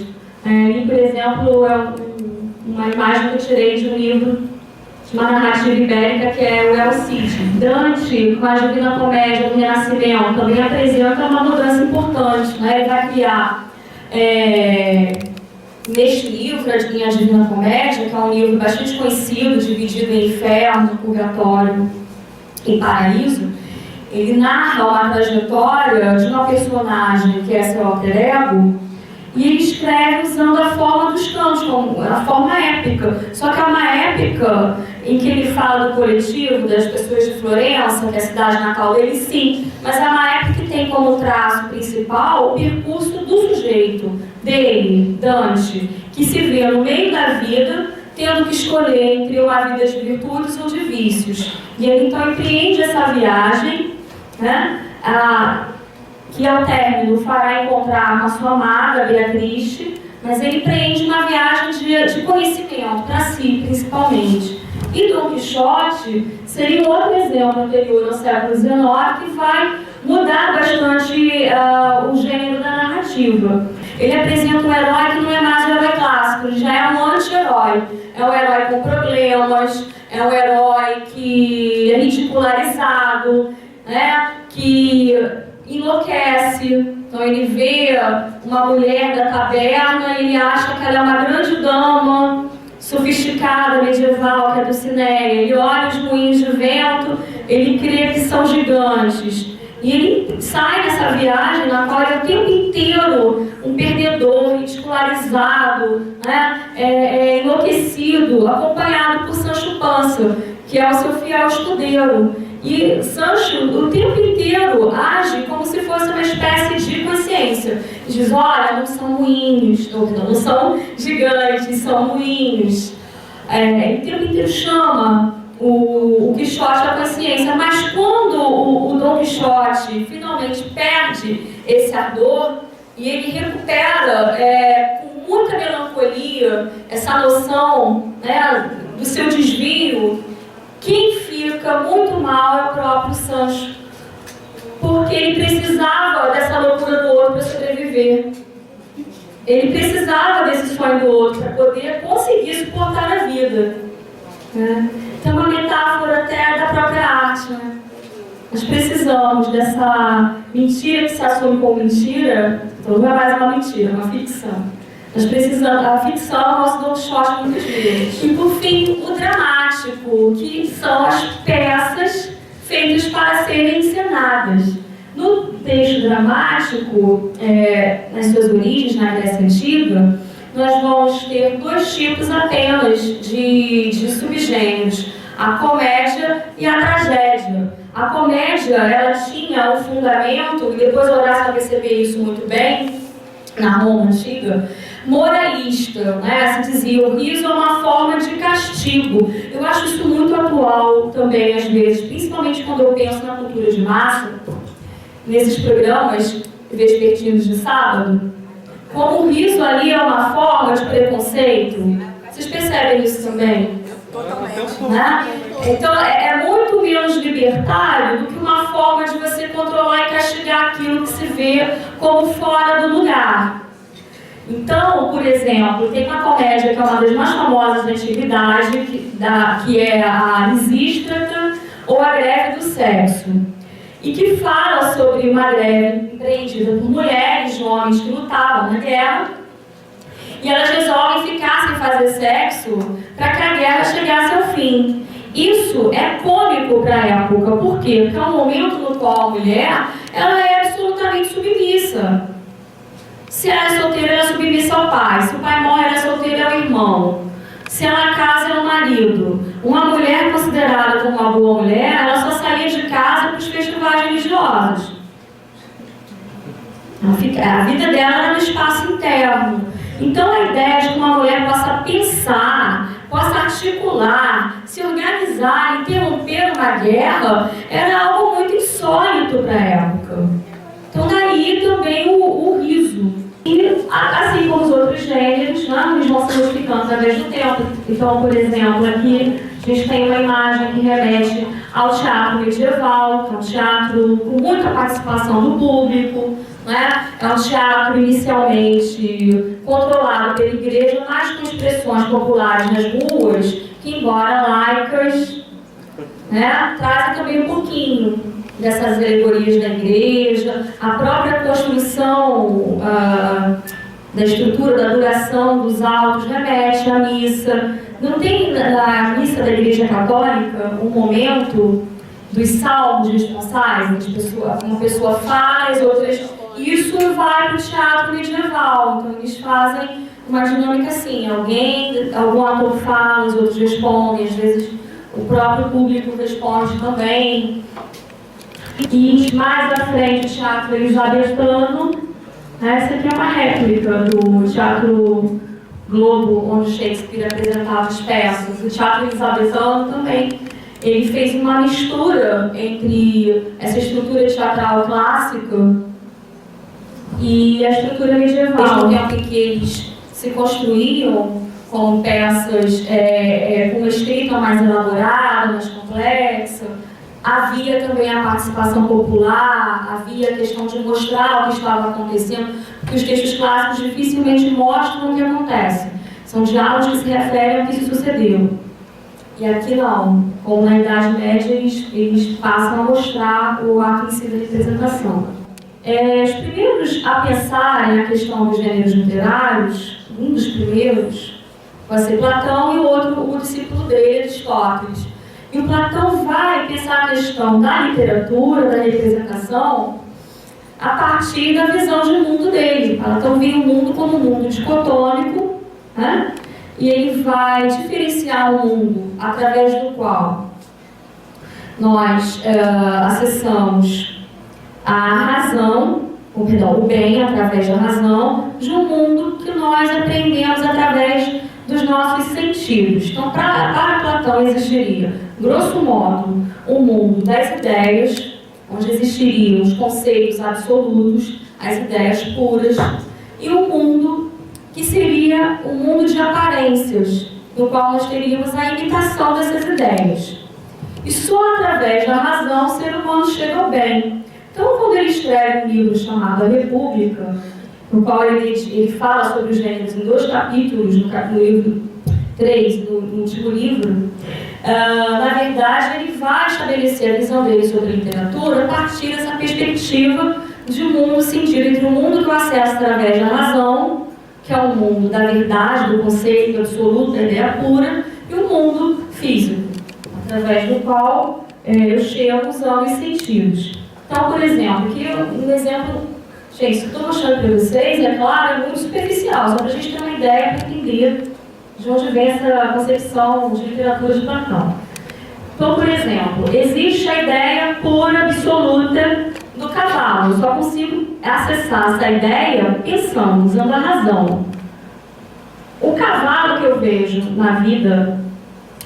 E, por exemplo, uma imagem que eu tirei de um livro de uma narrativa ibérica que é o El Cid. Dante, com a Divina Comédia do Renascimento, também apresenta uma mudança importante. Ele vai criar neste livro, a Divina Comédia, que é um livro bastante conhecido, dividido em inferno, purgatório e paraíso, ele narra uma trajetória de uma personagem que é seu alter ego, e ele escreve usando a forma dos cantos, a forma épica. Só que é uma épica em que ele fala do coletivo, das pessoas de Florença, que é a cidade natal dele, sim, mas é uma épica que tem como traço principal o percurso do sujeito, dele, Dante, que se vê no meio da vida, tendo que escolher entre uma vida de virtudes ou de vícios. E ele então empreende essa viagem, né, que ao término fará encontrar com a sua amada, Beatriz, mas ele empreende uma viagem de conhecimento para si, principalmente. E Dom Quixote seria um outro exemplo anterior ao século XIX que vai mudar bastante o gênero da narrativa. Ele apresenta um herói que não é mais um herói clássico, ele já é um anti-herói. É um herói com problemas, é um herói que é ridicularizado, né, que enlouquece. Então ele vê uma mulher da taberna e ele acha que ela é uma grande dama, sofisticada, medieval, que é Dulcinea. Ele olha os moinhos de vento, ele crê que são gigantes. E ele sai nessa viagem na qual ele é o tempo inteiro um perdedor, ridicularizado, né? Enlouquecido, acompanhado por Sancho Panza, que é o seu fiel escudeiro. E Sancho, o tempo inteiro, age como se fosse uma espécie de consciência. Diz, olha, não são moinhos, não são gigantes, são moinhos. O tempo inteiro chama o Quixote à consciência, mas quando o Dom Quixote finalmente perde esse ardor e ele recupera com muita melancolia essa noção, né, do seu desvio, quem fica muito mal é o próprio Sancho, porque ele precisava dessa loucura do outro para sobreviver. Ele precisava desse sonho do outro para poder conseguir suportar a vida. Então, uma metáfora até da própria arte. Né? Nós precisamos dessa mentira que se assume como mentira, então não é mais uma mentira, é uma ficção. Nós precisamos, a ficção é o nosso Don Quixote muitas vezes. E por fim, o dramático, que são as peças feitas para serem encenadas. No texto dramático, nas suas origens, na Grécia Antiga, nós vamos ter dois tipos apenas de subgêneros, a comédia e a tragédia. A comédia, ela tinha um fundamento, e depois Horácio vai perceber isso muito bem, na Roma Antiga, moralista, né? Se dizia, o riso é uma forma de castigo. Eu acho isso muito atual também, às vezes, principalmente quando eu penso na cultura de massa, nesses programas vespertinos de sábado, como o riso ali é uma forma de preconceito. Vocês percebem isso também? Totalmente. Né? Então, é muito menos libertário do que uma forma de você controlar e castigar aquilo que se vê como fora do lugar. Então, por exemplo, tem uma comédia que é uma das mais famosas da antiguidade, que é a Lisístrata, ou a Greve do Sexo, e que fala sobre uma greve empreendida por mulheres e homens que lutavam na guerra, e elas resolvem ficar sem fazer sexo para que a guerra chegasse ao fim. Isso é cômico para a época, por quê? Porque é um momento no qual a mulher ela é absolutamente submissa. Se ela é solteira, ela é submissa ao pai. Se o pai morre, ela é solteira, é o irmão. Se ela casa, é o marido. Uma mulher considerada como uma boa mulher, ela só saía de casa para os festivais religiosos. A vida dela era no espaço interno. Então a ideia de que uma mulher possa pensar, possa articular, se organizar, interromper uma guerra, era algo muito insólito para a época. Então daí também o riso. E assim como os outros gêneros, né, eles vão se modificando através do tempo. Então, por exemplo, aqui a gente tem uma imagem que remete ao teatro medieval, que é um teatro com muita participação do público, né? É um teatro inicialmente controlado pela igreja, mas com expressões populares nas ruas, que, embora laicas, né, trazem também um pouquinho dessas alegorias da igreja, a própria construção da estrutura, da duração dos autos remete à missa. Não tem na missa da Igreja Católica um momento dos salmos responsais, uma pessoa fala, as outras... Isso vai para o teatro medieval, então eles fazem uma dinâmica assim, algum ator fala, os outros respondem, às vezes o próprio público responde também. E mais à frente, o teatro elizabetano, essa aqui é uma réplica do Teatro Globo, onde Shakespeare apresentava as peças. O teatro elizabetano também, ele fez uma mistura entre essa estrutura teatral clássica e a estrutura medieval. Ao mesmo tempo em que eles se construíam como peças com uma escrita mais elaborada, mais complexa, havia também a participação popular, havia a questão de mostrar o que estava acontecendo, porque os textos clássicos dificilmente mostram o que acontece. São diálogos que se referem ao que se sucedeu. E aqui não. Como na Idade Média, eles passam a mostrar o ato em si da representação. Os primeiros a pensarem a questão dos gêneros literários, um dos primeiros vai ser Platão e o outro, o discípulo dele, Aristóteles. E o Platão vai pensar a questão da literatura, da representação, a partir da visão de mundo dele. Platão vê o mundo como um mundo dicotômico, né? E ele vai diferenciar o mundo através do qual nós acessamos a razão, o bem através da razão, de um mundo que nós aprendemos através dos nossos sentidos. Então, para Platão existiria, grosso modo, um mundo das ideias, onde existiriam os conceitos absolutos, as ideias puras, e um mundo que seria um mundo de aparências, no qual nós teríamos a imitação dessas ideias. E só através da razão o ser humano chega ao bem. Então, quando ele escreve um livro chamado A República, no qual ele fala sobre os gêneros em 2 capítulos, no livro 3, no último livro, na verdade, ele vai estabelecer a visão dele sobre a literatura a partir dessa perspectiva de um mundo sentido entre o mundo que eu acesso através da razão, que é o mundo da verdade, do conceito absoluto, da ideia pura, e o mundo físico, através do qual eu chego usando os sentidos. Então, por exemplo, aqui um exemplo, gente, isso que eu estou mostrando para vocês, é claro, é muito superficial, só para a gente ter uma ideia, para entender de onde vem essa concepção de literatura de Platão. Então, por exemplo, existe a ideia pura, absoluta do cavalo. Eu só consigo acessar essa ideia pensando, usando a razão. O cavalo que eu vejo na vida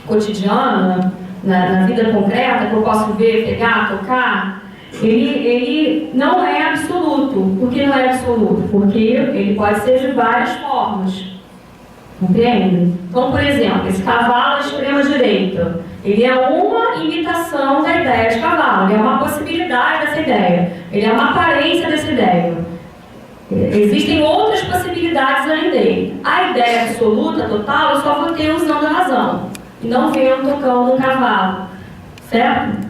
cotidiana, na vida concreta, que eu posso ver, pegar, tocar, ele não é absoluto. Por que não é absoluto? Porque ele pode ser de várias formas. Compreende? Então, por exemplo, esse cavalo à extrema-direita, ele é uma imitação da ideia de cavalo, ele é uma possibilidade dessa ideia, ele é uma aparência dessa ideia. Existem outras possibilidades além dele. A ideia absoluta, total, eu só vou ter usando a razão, e não vendo tocando um cavalo. Certo?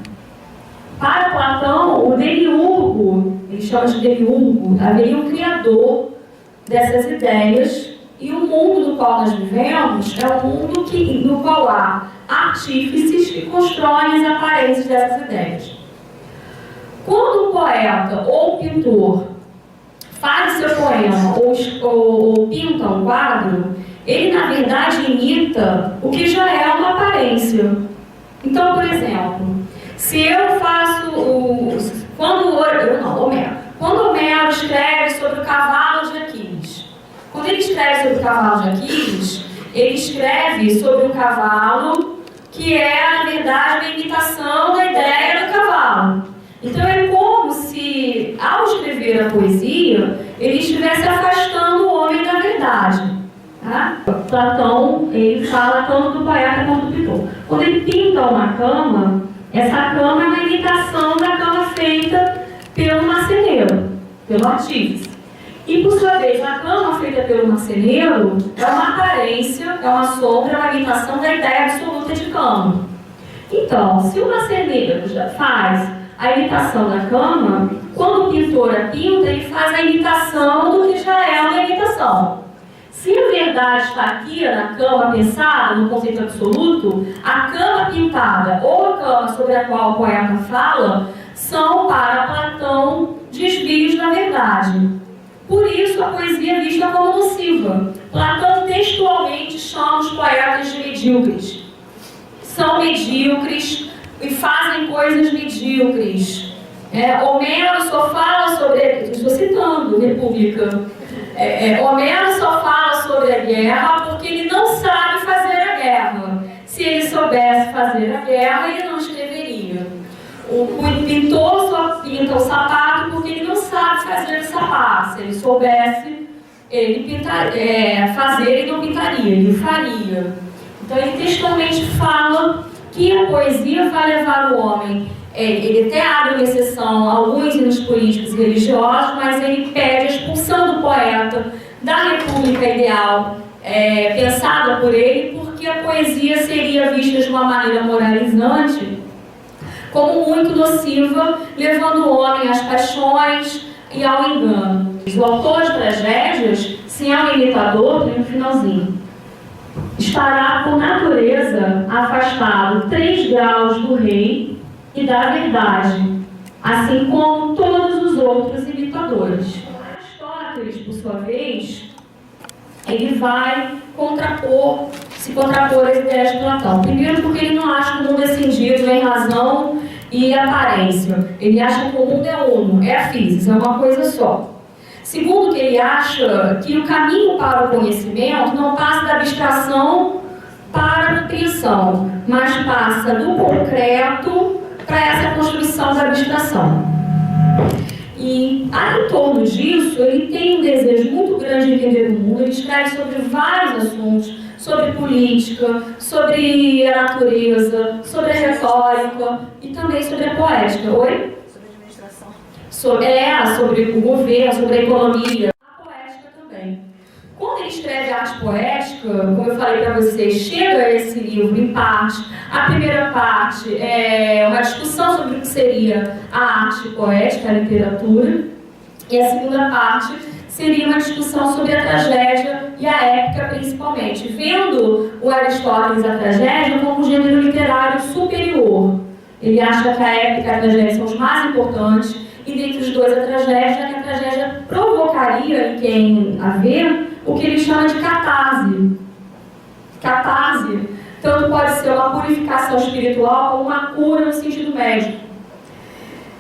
Para Platão, o demiurgo, ele chama de demiurgo, haveria um criador dessas ideias. E o mundo no qual nós vivemos é um mundo no qual há artífices que constroem as aparências dessas ideias. Quando um poeta ou um pintor faz o seu poema ou pinta um quadro, ele na verdade imita o que já é uma aparência. Então, por exemplo, se eu faço quando Homero escreve sobre o cavalo de Aquiles, quando ele escreve sobre o cavalo de Aquiles, ele escreve sobre um cavalo que é, na verdade, uma imitação da ideia do cavalo. Então é como se, ao escrever a poesia, ele estivesse afastando o homem da verdade. Tá? Platão, ele fala tanto do poeta quanto do pintor. Quando ele pinta uma cama, essa cama é uma imitação da cama feita pelo marceneiro, pelo artífice. E, por sua vez, a cama feita pelo marceneiro é uma aparência, é uma sombra, é uma imitação da ideia absoluta de cama. Então, se o marceneiro já faz a imitação da cama, quando o pintor a pinta, ele faz a imitação do que já é uma imitação. Se a verdade está aqui na cama pensada, no conceito absoluto, a cama pintada ou a cama sobre a qual o poeta fala são, para Platão, desvios da verdade. Por isso, a poesia é vista como nociva. Platão textualmente chama os poetas de medíocres. São medíocres e fazem coisas medíocres. Homero só fala sobre... Estou citando República. Homero só fala sobre a guerra porque ele não sabe fazer a guerra. Se ele soubesse fazer a guerra, ele não escreveria. O pintor só pinta o sapato porque ele não sabe fazer o sapato. Se ele soubesse fazer, ele não pintaria, ele faria. Então ele textualmente fala que a poesia vai levar o homem. Ele até abre uma exceção a alguns hinos políticos e religiosos, mas ele pede a expulsão do poeta da república ideal pensada por ele, porque a poesia seria vista de uma maneira moralizante como muito nociva, levando o homem às paixões e ao engano. O autor de tragédias, se é um imitador, tem um finalzinho, estará por natureza afastado 3 graus do rei e da verdade, assim como todos os outros imitadores. Aristóteles, por sua vez, ele vai se contrapor às ideias de Platão. Primeiro porque ele não acha que o mundo é cindido em razão e aparência. Ele acha que o mundo é uno, é a física, é uma coisa só. Segundo, que ele acha que o caminho para o conhecimento não passa da abstração para a compreensão, mas passa do concreto para essa construção da abstração. E, em torno disso, ele tem um desejo muito grande de entender o mundo. Ele escreve sobre vários assuntos, sobre política, sobre a natureza, sobre a retórica e também sobre a poética. Oi? Sobre a administração. Sobre o governo, sobre a economia. A poética também. Quando ele escreve arte poética, como eu falei para vocês, chega esse livro em parte. A primeira parte é uma discussão sobre o que seria a arte poética, a literatura. E a segunda parte seria uma discussão sobre a tragédia e a épica, principalmente, vendo o Aristóteles a tragédia como um gênero literário superior. Ele acha que a épica e a tragédia são os mais importantes, e dentre os dois a tragédia provocaria em quem a vê o que ele chama de catarse. Catarse, tanto pode ser uma purificação espiritual como uma cura no sentido médico.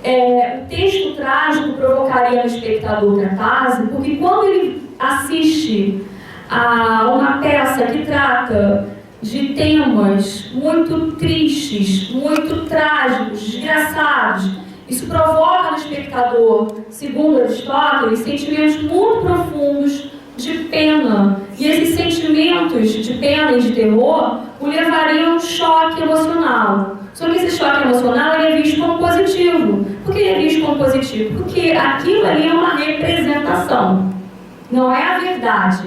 O texto trágico provocaria no espectador catarse, porque quando ele assiste a uma peça que trata de temas muito tristes, muito trágicos, desgraçados, isso provoca no espectador, segundo Aristóteles, sentimentos muito profundos de pena. E esses sentimentos de pena e de terror o levariam a um choque emocional. Só que esse choque emocional ele é visto como positivo. Por que ele é visto como positivo? Porque aquilo ali é uma representação, não é a verdade.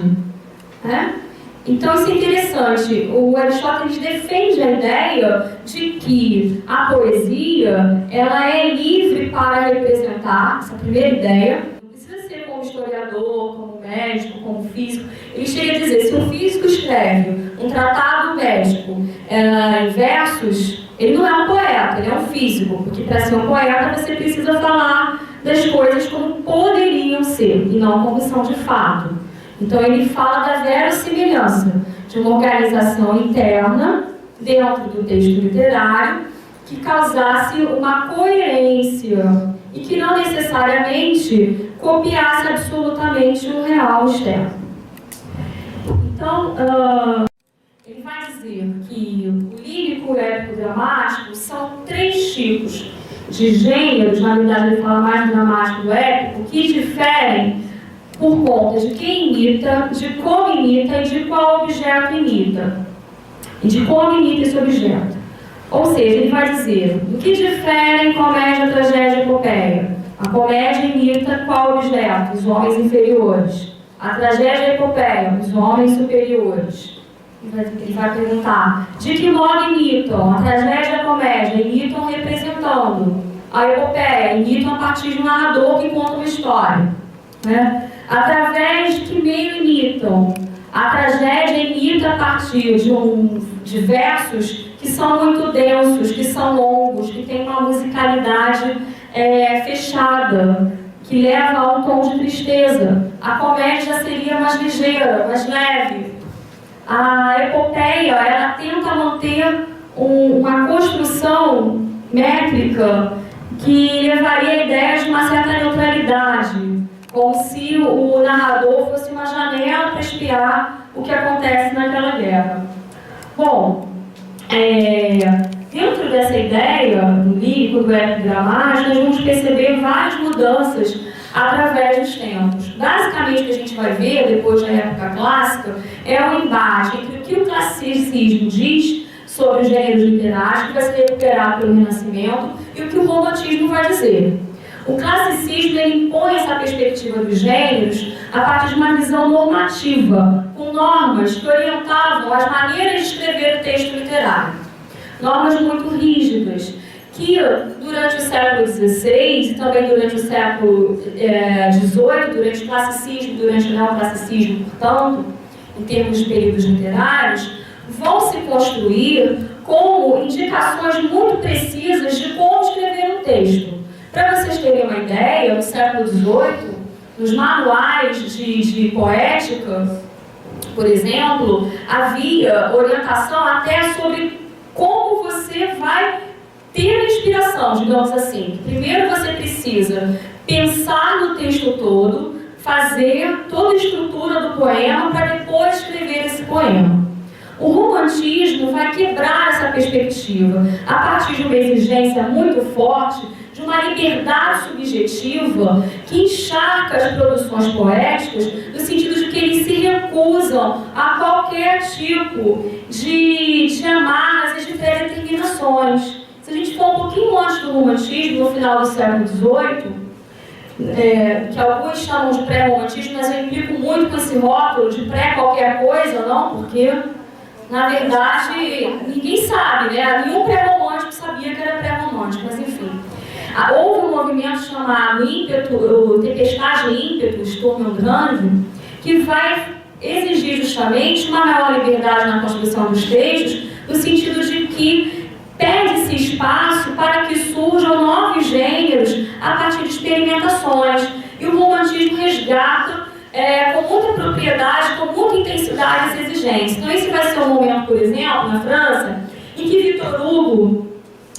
Então isso é interessante. O Aristóteles defende a ideia de que a poesia ela é livre para representar, essa primeira ideia. Não precisa ser como historiador, como médico, como físico. Ele chega a dizer, se um físico escreve um tratado médico em versos, ele não é um poeta, ele é um físico, porque para ser um poeta você precisa falar das coisas como poderiam ser, e não como são de fato. Então ele fala da verossimilhança de uma organização interna dentro do texto literário que causasse uma coerência e que não necessariamente copiasse absolutamente o real externo. Então, ele vai dizer que o lírico e o épico dramático são 3 tipos de gêneros, na verdade ele fala mais do dramático e do épico, que diferem por conta de quem imita, de como imita e de qual objeto imita. E de como imita esse objeto. Ou seja, ele vai dizer do que diferem comédia, tragédia e epopeia. A comédia imita qual objeto? Os homens inferiores. A tragédia e a epopeia, os homens superiores. Ele vai perguntar, de que modo imitam? A tragédia e a comédia imitam representando. A epopeia imitam a partir de um narrador que conta uma história. Né? Através de que meio imitam? A tragédia imita a partir de versos que são muito densos, que são longos, que têm uma musicalidade fechada, que leva a um tom de tristeza. A comédia seria mais ligeira, mais leve. A epopeia, ela tenta manter uma construção métrica que levaria a ideia de uma certa neutralidade, como se o narrador fosse uma janela para espiar o que acontece naquela guerra. Bom, dentro dessa ideia do lírico, do épico dramático, nós vamos perceber várias mudanças através dos tempos. Basicamente, o que a gente vai ver depois da época clássica é um embate entre o que o classicismo diz sobre os gêneros literários, que vai ser recuperado pelo Renascimento, e o que o romantismo vai dizer. O classicismo ele impõe essa perspectiva dos gêneros a partir de uma visão normativa, com normas que orientavam as maneiras de escrever o texto literário. Normas muito rígidas, que durante o século XVI e também durante o século XVIII, durante o classicismo, durante o neoclassicismo, portanto, em termos de períodos literários, vão se construir como indicações muito precisas de como escrever um texto. Para vocês terem uma ideia, no século XVIII, nos manuais de poética, por exemplo, havia orientação até sobre como você vai ter a inspiração, digamos assim. Primeiro você precisa pensar no texto todo, fazer toda a estrutura do poema para depois escrever esse poema. O romantismo vai quebrar essa perspectiva a partir de uma exigência muito forte de uma liberdade subjetiva que encharca as produções poéticas no sentido de que eles se recusam a qualquer tipo de amarras e de pré-determinações. Se a gente for um pouquinho antes do romantismo, no final do século XVIII, que alguns chamam de pré-romantismo, mas eu implico muito com esse rótulo de pré qualquer coisa, não? Porque, na verdade, ninguém sabe, né? Nenhum pré-romântico sabia que era pré-romântico, mas enfim. Houve um movimento chamado Tempestade e Ímpeto, Storm Grande, que vai exigir justamente uma maior liberdade na construção dos textos, no sentido de que perde-se espaço para que surjam novos gêneros a partir de experimentações. E o romantismo resgata com muita propriedade, com muita intensidade as exigências. Então esse vai ser um momento, por exemplo, na França, em que Victor Hugo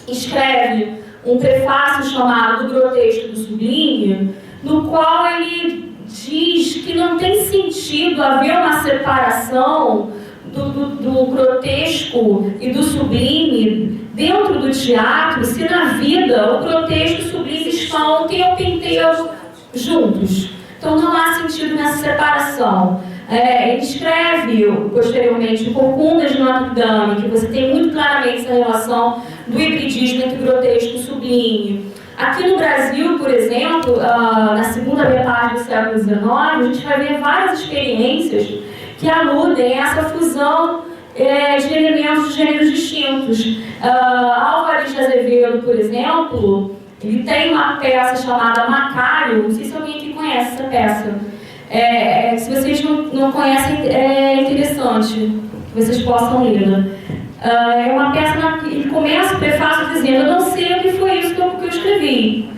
escreve um prefácio chamado Do Grotesco e do Sublime, no qual ele diz que não tem sentido haver uma separação do grotesco e do sublime dentro do teatro, se na vida o grotesco e o sublime estão o tempo inteiro juntos. Então não há sentido nessa separação. Ele escreve posteriormente o Corcunda de Notre Dame, que você tem muito claramente essa relação do hibridismo entre grotesco e sublime. Aqui no Brasil, por exemplo, na segunda metade do século XIX, a gente vai ver várias experiências que aludem a essa fusão de elementos de gêneros distintos. Álvares de Azevedo, por exemplo, ele tem uma peça chamada Macário, não sei se alguém aqui conhece essa peça. Se vocês não conhecem, é interessante que vocês possam ler. É uma peça que ele começa o prefácio dizendo: eu não sei o que foi isso que eu escrevi.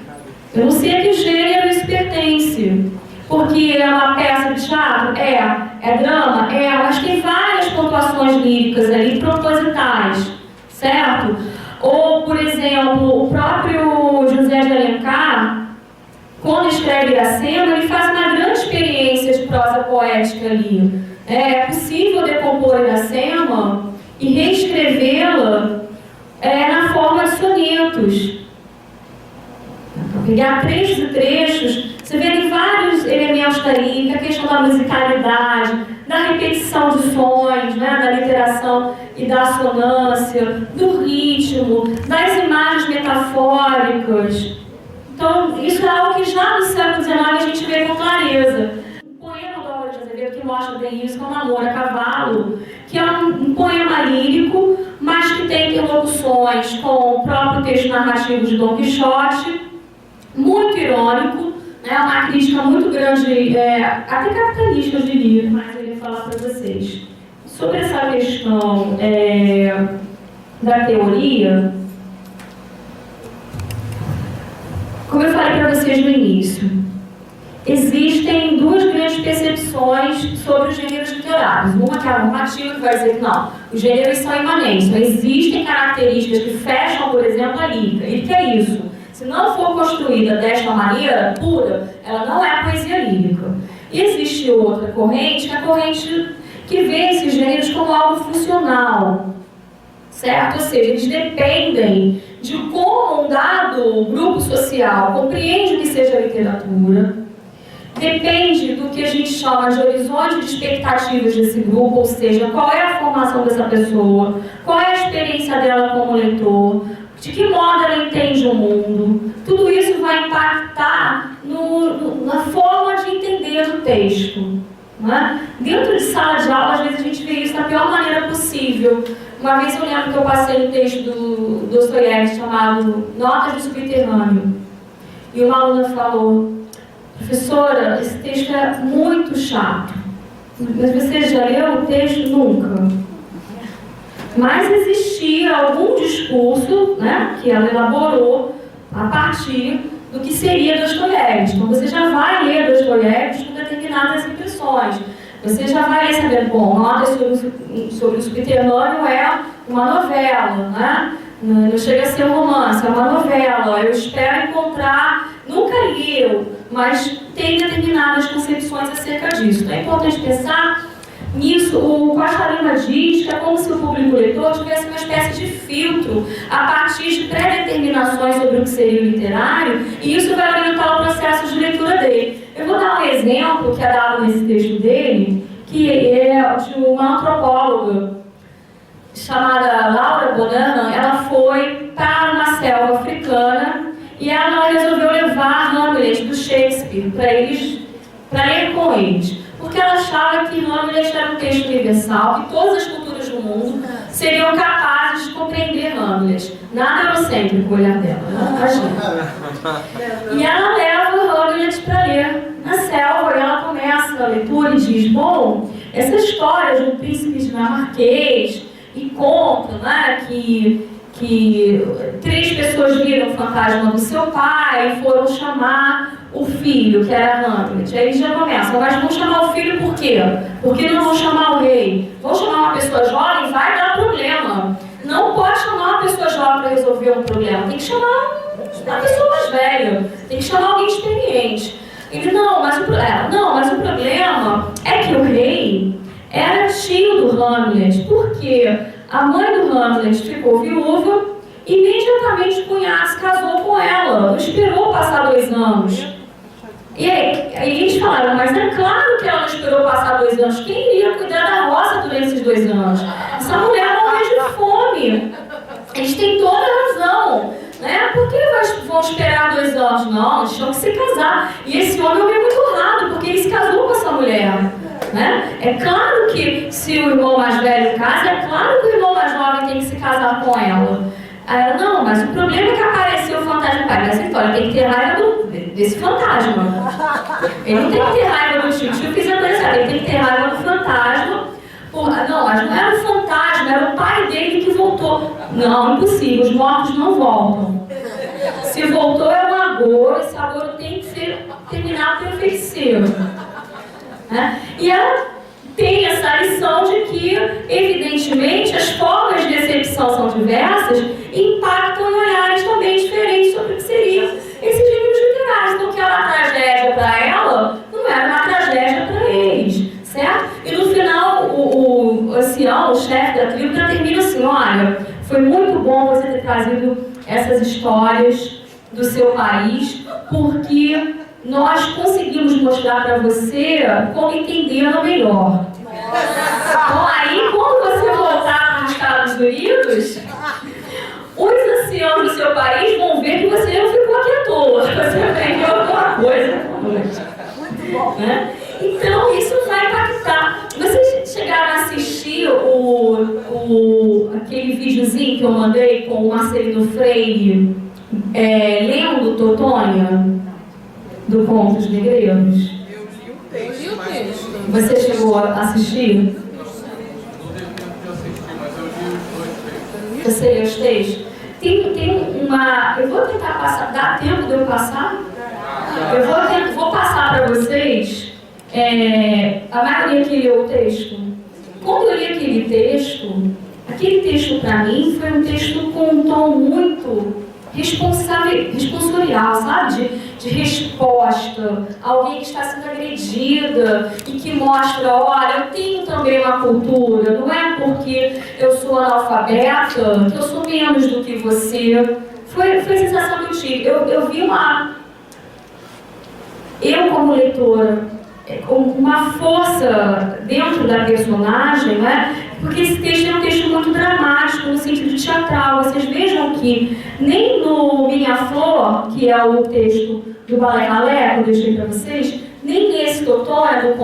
Eu não sei a que gênero isso pertence. Porque é uma peça de teatro? É drama? Mas tem várias pontuações líricas ali, propositais, certo? Ou, por exemplo, o próprio José de Alencar, quando escreve Iracema, ele faz uma grande experiência de prosa poética ali. É possível decompor Iracema e reescrevê-la na forma de sonetos. Pegar trechos, você vê ali vários elementos da lírica, a questão da musicalidade, da repetição de sons, né, da literação e da assonância, do ritmo, das imagens metafóricas. Então, isso é algo que já no século XIX a gente vê com clareza. Um poema do Álvaro de Azevedo que mostra bem isso, que é o Amor a Cavalo, que é um poema lírico, mas que tem interlocuções com o próprio texto narrativo de Dom Quixote, muito irônico, né, uma crítica muito grande, até capitalista, eu diria, mas eu ia falar para vocês. Sobre essa questão da teoria, como eu falei para vocês no início, existem duas grandes percepções sobre os gêneros literários. Uma que é a normativa, que vai dizer que não, os gêneros são imanentes, não existem características que fecham, por exemplo, a lírica. E o que é isso? Se não for construída desta maneira pura, ela não é poesia lírica. E existe outra corrente, que é a corrente que vê esses gêneros como algo funcional, certo? Ou seja, eles dependem de como um dado grupo social compreende o que seja literatura, depende do que a gente chama de horizonte de expectativas desse grupo, ou seja, qual é a formação dessa pessoa, qual é a experiência dela como leitor, de que modo ela entende o mundo. Tudo isso vai impactar na forma de entender o texto. Não é? Dentro de sala de aula, às vezes a gente vê isso da pior maneira possível. Uma vez eu lembro que eu passei um texto do Dostoiévski chamado Notas do Subterrâneo. E uma aluna falou: professora, esse texto é muito chato. Mas você já leu o texto? Nunca. Mas existia algum discurso, né, que ela elaborou a partir do que seria Dostoiévski. Então você já vai ler Dostoiévski com determinadas impressões. Você já vai ler sabendo, bom, Notas sobre o Subterrâneo é uma novela, né? Não chega a ser um romance, é uma novela. Eu espero encontrar, nunca li eu, mas tem determinadas concepções acerca disso. Então é importante pensar nisso. O Costa Lima diz que é como se o público leitor tivesse uma espécie de filtro a partir de pré-determinações sobre o que seria o literário, e isso vai orientar o processo de leitura dele. Eu vou dar um exemplo que é dado nesse texto dele, que é de uma antropóloga chamada Laura Bonanno. Ela foi para uma selva africana e ela resolveu levar Hamlet do Shakespeare para ler com eles, porque ela achava que Hamlet era um texto universal, que todas as culturas do mundo seriam capazes de compreender Hamlet. Nada eurocêntrico o olhar dela, imagina. E ela leva Hamlet para ler na selva, e ela começa a leitura e diz: bom, essa história de um príncipe dinamarquês, e conta, né, que 3 pessoas viram o fantasma do seu pai e foram chamar o filho, que era Hamlet. Aí eles já começam: mas vão chamar o filho por quê? Porque não vão chamar o rei? Vão chamar uma pessoa jovem? Vai dar problema. Não pode chamar uma pessoa jovem para resolver um problema. Tem que chamar uma pessoa mais velha. Tem que chamar alguém experiente. Ele: não, mas o problema é que o rei era tio do Hamlet, porque a mãe do Hamlet ficou viúva e imediatamente o cunhado se casou com ela. Não esperou passar 2 anos. E aí eles falaram: mas é claro que ela não esperou passar 2 anos. Quem iria cuidar da roça durante esses 2 anos? Essa mulher morreu de fome. Eles têm toda a razão, né? Por que vão esperar 2 anos? Não, eles tinham que se casar. E esse homem é muito honrado, porque ele se casou com essa mulher, né? É claro que se o irmão mais velho casa, é claro que o irmão mais jovem tem que se casar com ela. Ela: não, mas o problema é que apareceu o fantasma. Pai, mas então, ele tem que ter raiva desse fantasma. Ele não tem que ter raiva do tio. O tio fez a coisa certa, ele tem que ter raiva do fantasma. Porra, não, mas não era o fantasma, era o pai dele que voltou. Não, impossível, os mortos não voltam. Se voltou é um agouro, esse agouro tem que ser terminado pelo feiticeiro. Né? E ela tem essa lição de que, evidentemente, as formas de decepção são diversas e impactam em olhares também diferentes sobre o que seriam esses gêneros literários. Então, que era uma tragédia para ela, não era uma tragédia para eles, certo? E no final, o ancião, o chefe da tribo, termina assim: olha, foi muito bom você ter trazido essas histórias do seu país, porque nós conseguimos mostrar para você como entendê-la melhor. Então aí, quando você voltar para os Estados Unidos, os anciãos do seu país vão ver que você não ficou aqui à toa, você aprendeu alguma coisa. Muito bom. Né? Então, isso vai impactar. Vocês chegaram a assistir aquele videozinho que eu mandei com o Marcelino Freire, lendo Totônia, do Contos Negreiros? Eu li o texto. Você chegou a assistir? Você leu os textos? Tem uma... Eu vou tentar passar... Dá tempo de eu passar? Eu vou passar para vocês a maioria que leu o texto. Quando eu li aquele texto para mim foi um texto com um tom muito responsorial, sabe? De resposta, alguém que está sendo agredida e que mostra, olha, eu tenho também uma cultura, não é porque eu sou analfabeta que eu sou menos do que você. Foi a sensação que eu tive. Eu vi eu como leitora, uma força dentro da personagem, né? Porque esse texto é um texto muito dramático, no sentido teatral. Vocês vejam que nem no Minha Flor, que é o texto do Balé Ralé, que eu deixei para vocês, nem nesse Totônia do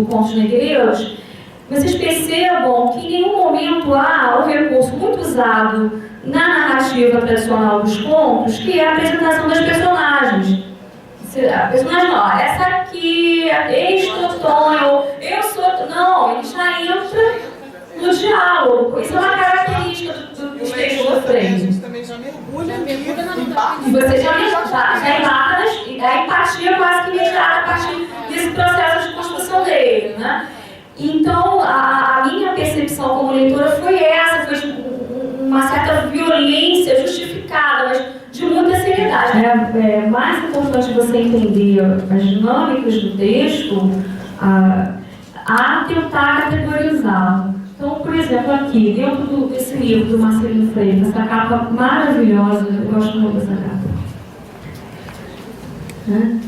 Contos Negreiros, vocês percebam que em nenhum momento há um recurso muito usado na narrativa tradicional dos contos, que é a apresentação das personagens. A personagem não, essa aqui, ex-Totônia, eu sou... Não, ele já entra no diálogo. Isso é uma característica dos textos do Freire. A gente também já mergulha na e você já embarca a empatia quase que imediata a partir desse processo de construção dele, né? Então, a minha percepção como leitora foi essa, foi uma certa violência justificada, mas de muita seriedade. É mais importante você entender as dinâmicas do texto a tentar categorizar. Então, por exemplo, aqui, dentro desse livro do Marcelino Freire, essa capa maravilhosa, eu gosto muito dessa capa. Né?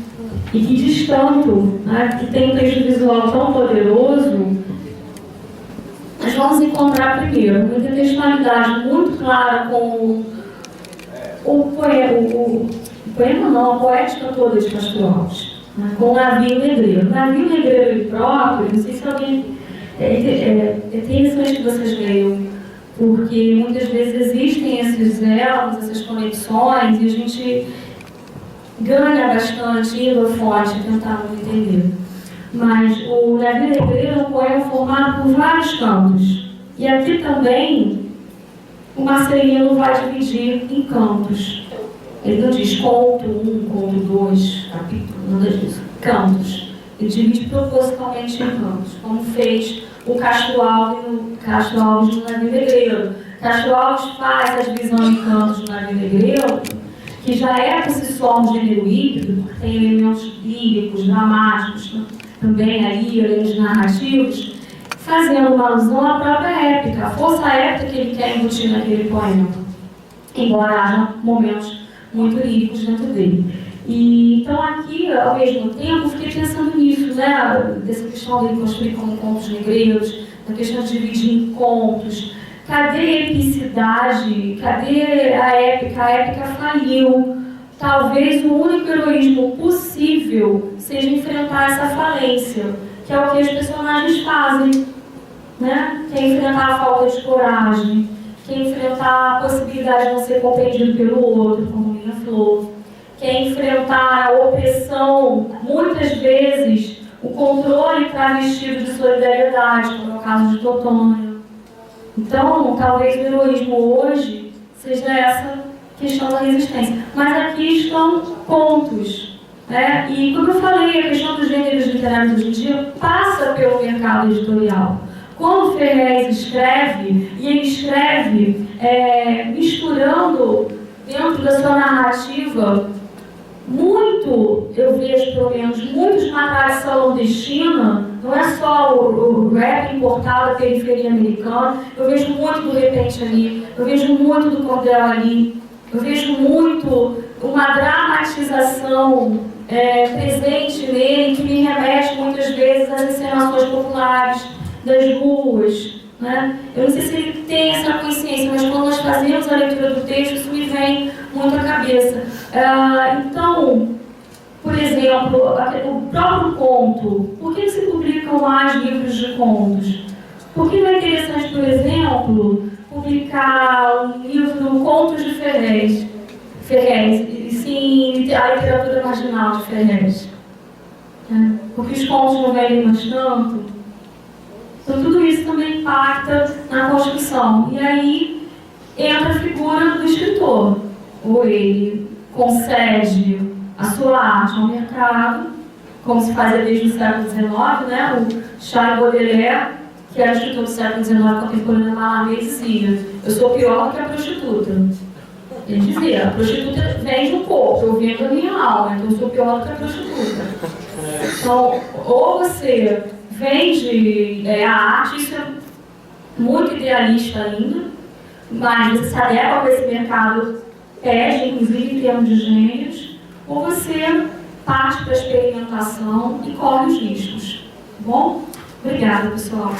E que diz tanto, né? Que tem um texto visual tão poderoso. Nós vamos encontrar primeiro uma intencionalidade muito clara com a poética toda de Castro Alves, né? Com o navio negreiro. O navio negreiro próprio, não sei se alguém... É interessante que vocês leiam, porque muitas vezes existem esses elos, essas conexões, e a gente ganha bastante indo à fonte, tentando entender. Mas o navio negreiro é um poema formado por vários cantos. E aqui também o Marcelino vai dividir em cantos. Ele não diz conto 1, conto 2, capítulo, nada disso. Cantos. Ele divide propositalmente em cantos, como fez o Castro Alves no Navio Negreiro. Castro Alves faz a divisão em cantos do Navio Negreiro, que já é por si só um gênero híbrido, porque tem elementos líricos, dramáticos, também ali, elementos narrativos, fazendo uma alusão à própria épica, a força épica que ele quer embutir naquele poema, embora haja momentos muito líricos dentro dele. E, então aqui, ao mesmo tempo, fiquei pensando nisso, né? Dessa questão dele construir como contos negreiros, da questão de dividir em contos. Cadê a epicidade? Cadê a épica? A épica faliu. Talvez o único heroísmo possível seja enfrentar essa falência, que é o que os personagens fazem, né? Que é enfrentar a falta de coragem, que é enfrentar a possibilidade de não ser compreendido pelo outro, como Minha Flor, que é enfrentar a opressão, muitas vezes o controle travestido de solidariedade, como é o caso de Totônia. Então, talvez o heroísmo hoje seja essa questão da resistência. Mas aqui estão contos. né? E, como eu falei, a questão dos gêneros literários hoje em dia passa pelo mercado editorial. Quando o Ferrez escreve, e ele escreve misturando dentro da sua narrativa muito, eu vejo pelo menos, muitos materiais clandestinos, não é só o rap importado da periferia americana, eu vejo muito do Repente ali, eu vejo muito do Cordel ali, eu vejo muito uma dramatização presente nele, que me remete muitas vezes às encenações populares das ruas, né? Eu não sei se ele tem essa consciência, mas quando nós fazemos a leitura do texto, isso me vem muito à cabeça. Então, por exemplo, o próprio conto, por que se publicam mais livros de contos? Por que não é interessante, por exemplo, publicar um livro Contos de Ferrez, e sim a literatura marginal de Ferrez? Porque os contos não vendem mais tanto? Então, tudo isso também impacta na construção. E aí entra a figura do escritor. Ou ele concede a sua arte ao mercado, como se fazia desde o século XIX, né? O Charles Baudelaire, que era escritor do século XIX, contemporâneo Mallarmé, dizia: eu sou pior do que a prostituta. Ele dizia: a prostituta vende o corpo, eu vendo a minha alma, então eu sou pior do que a prostituta. Então, ou você vende a arte, isso é muito idealista ainda, mas você se adequa com esse mercado, pede, inclusive em termos de gêneros, ou você parte para a experimentação e corre os riscos. Tá bom? Obrigada, pessoal.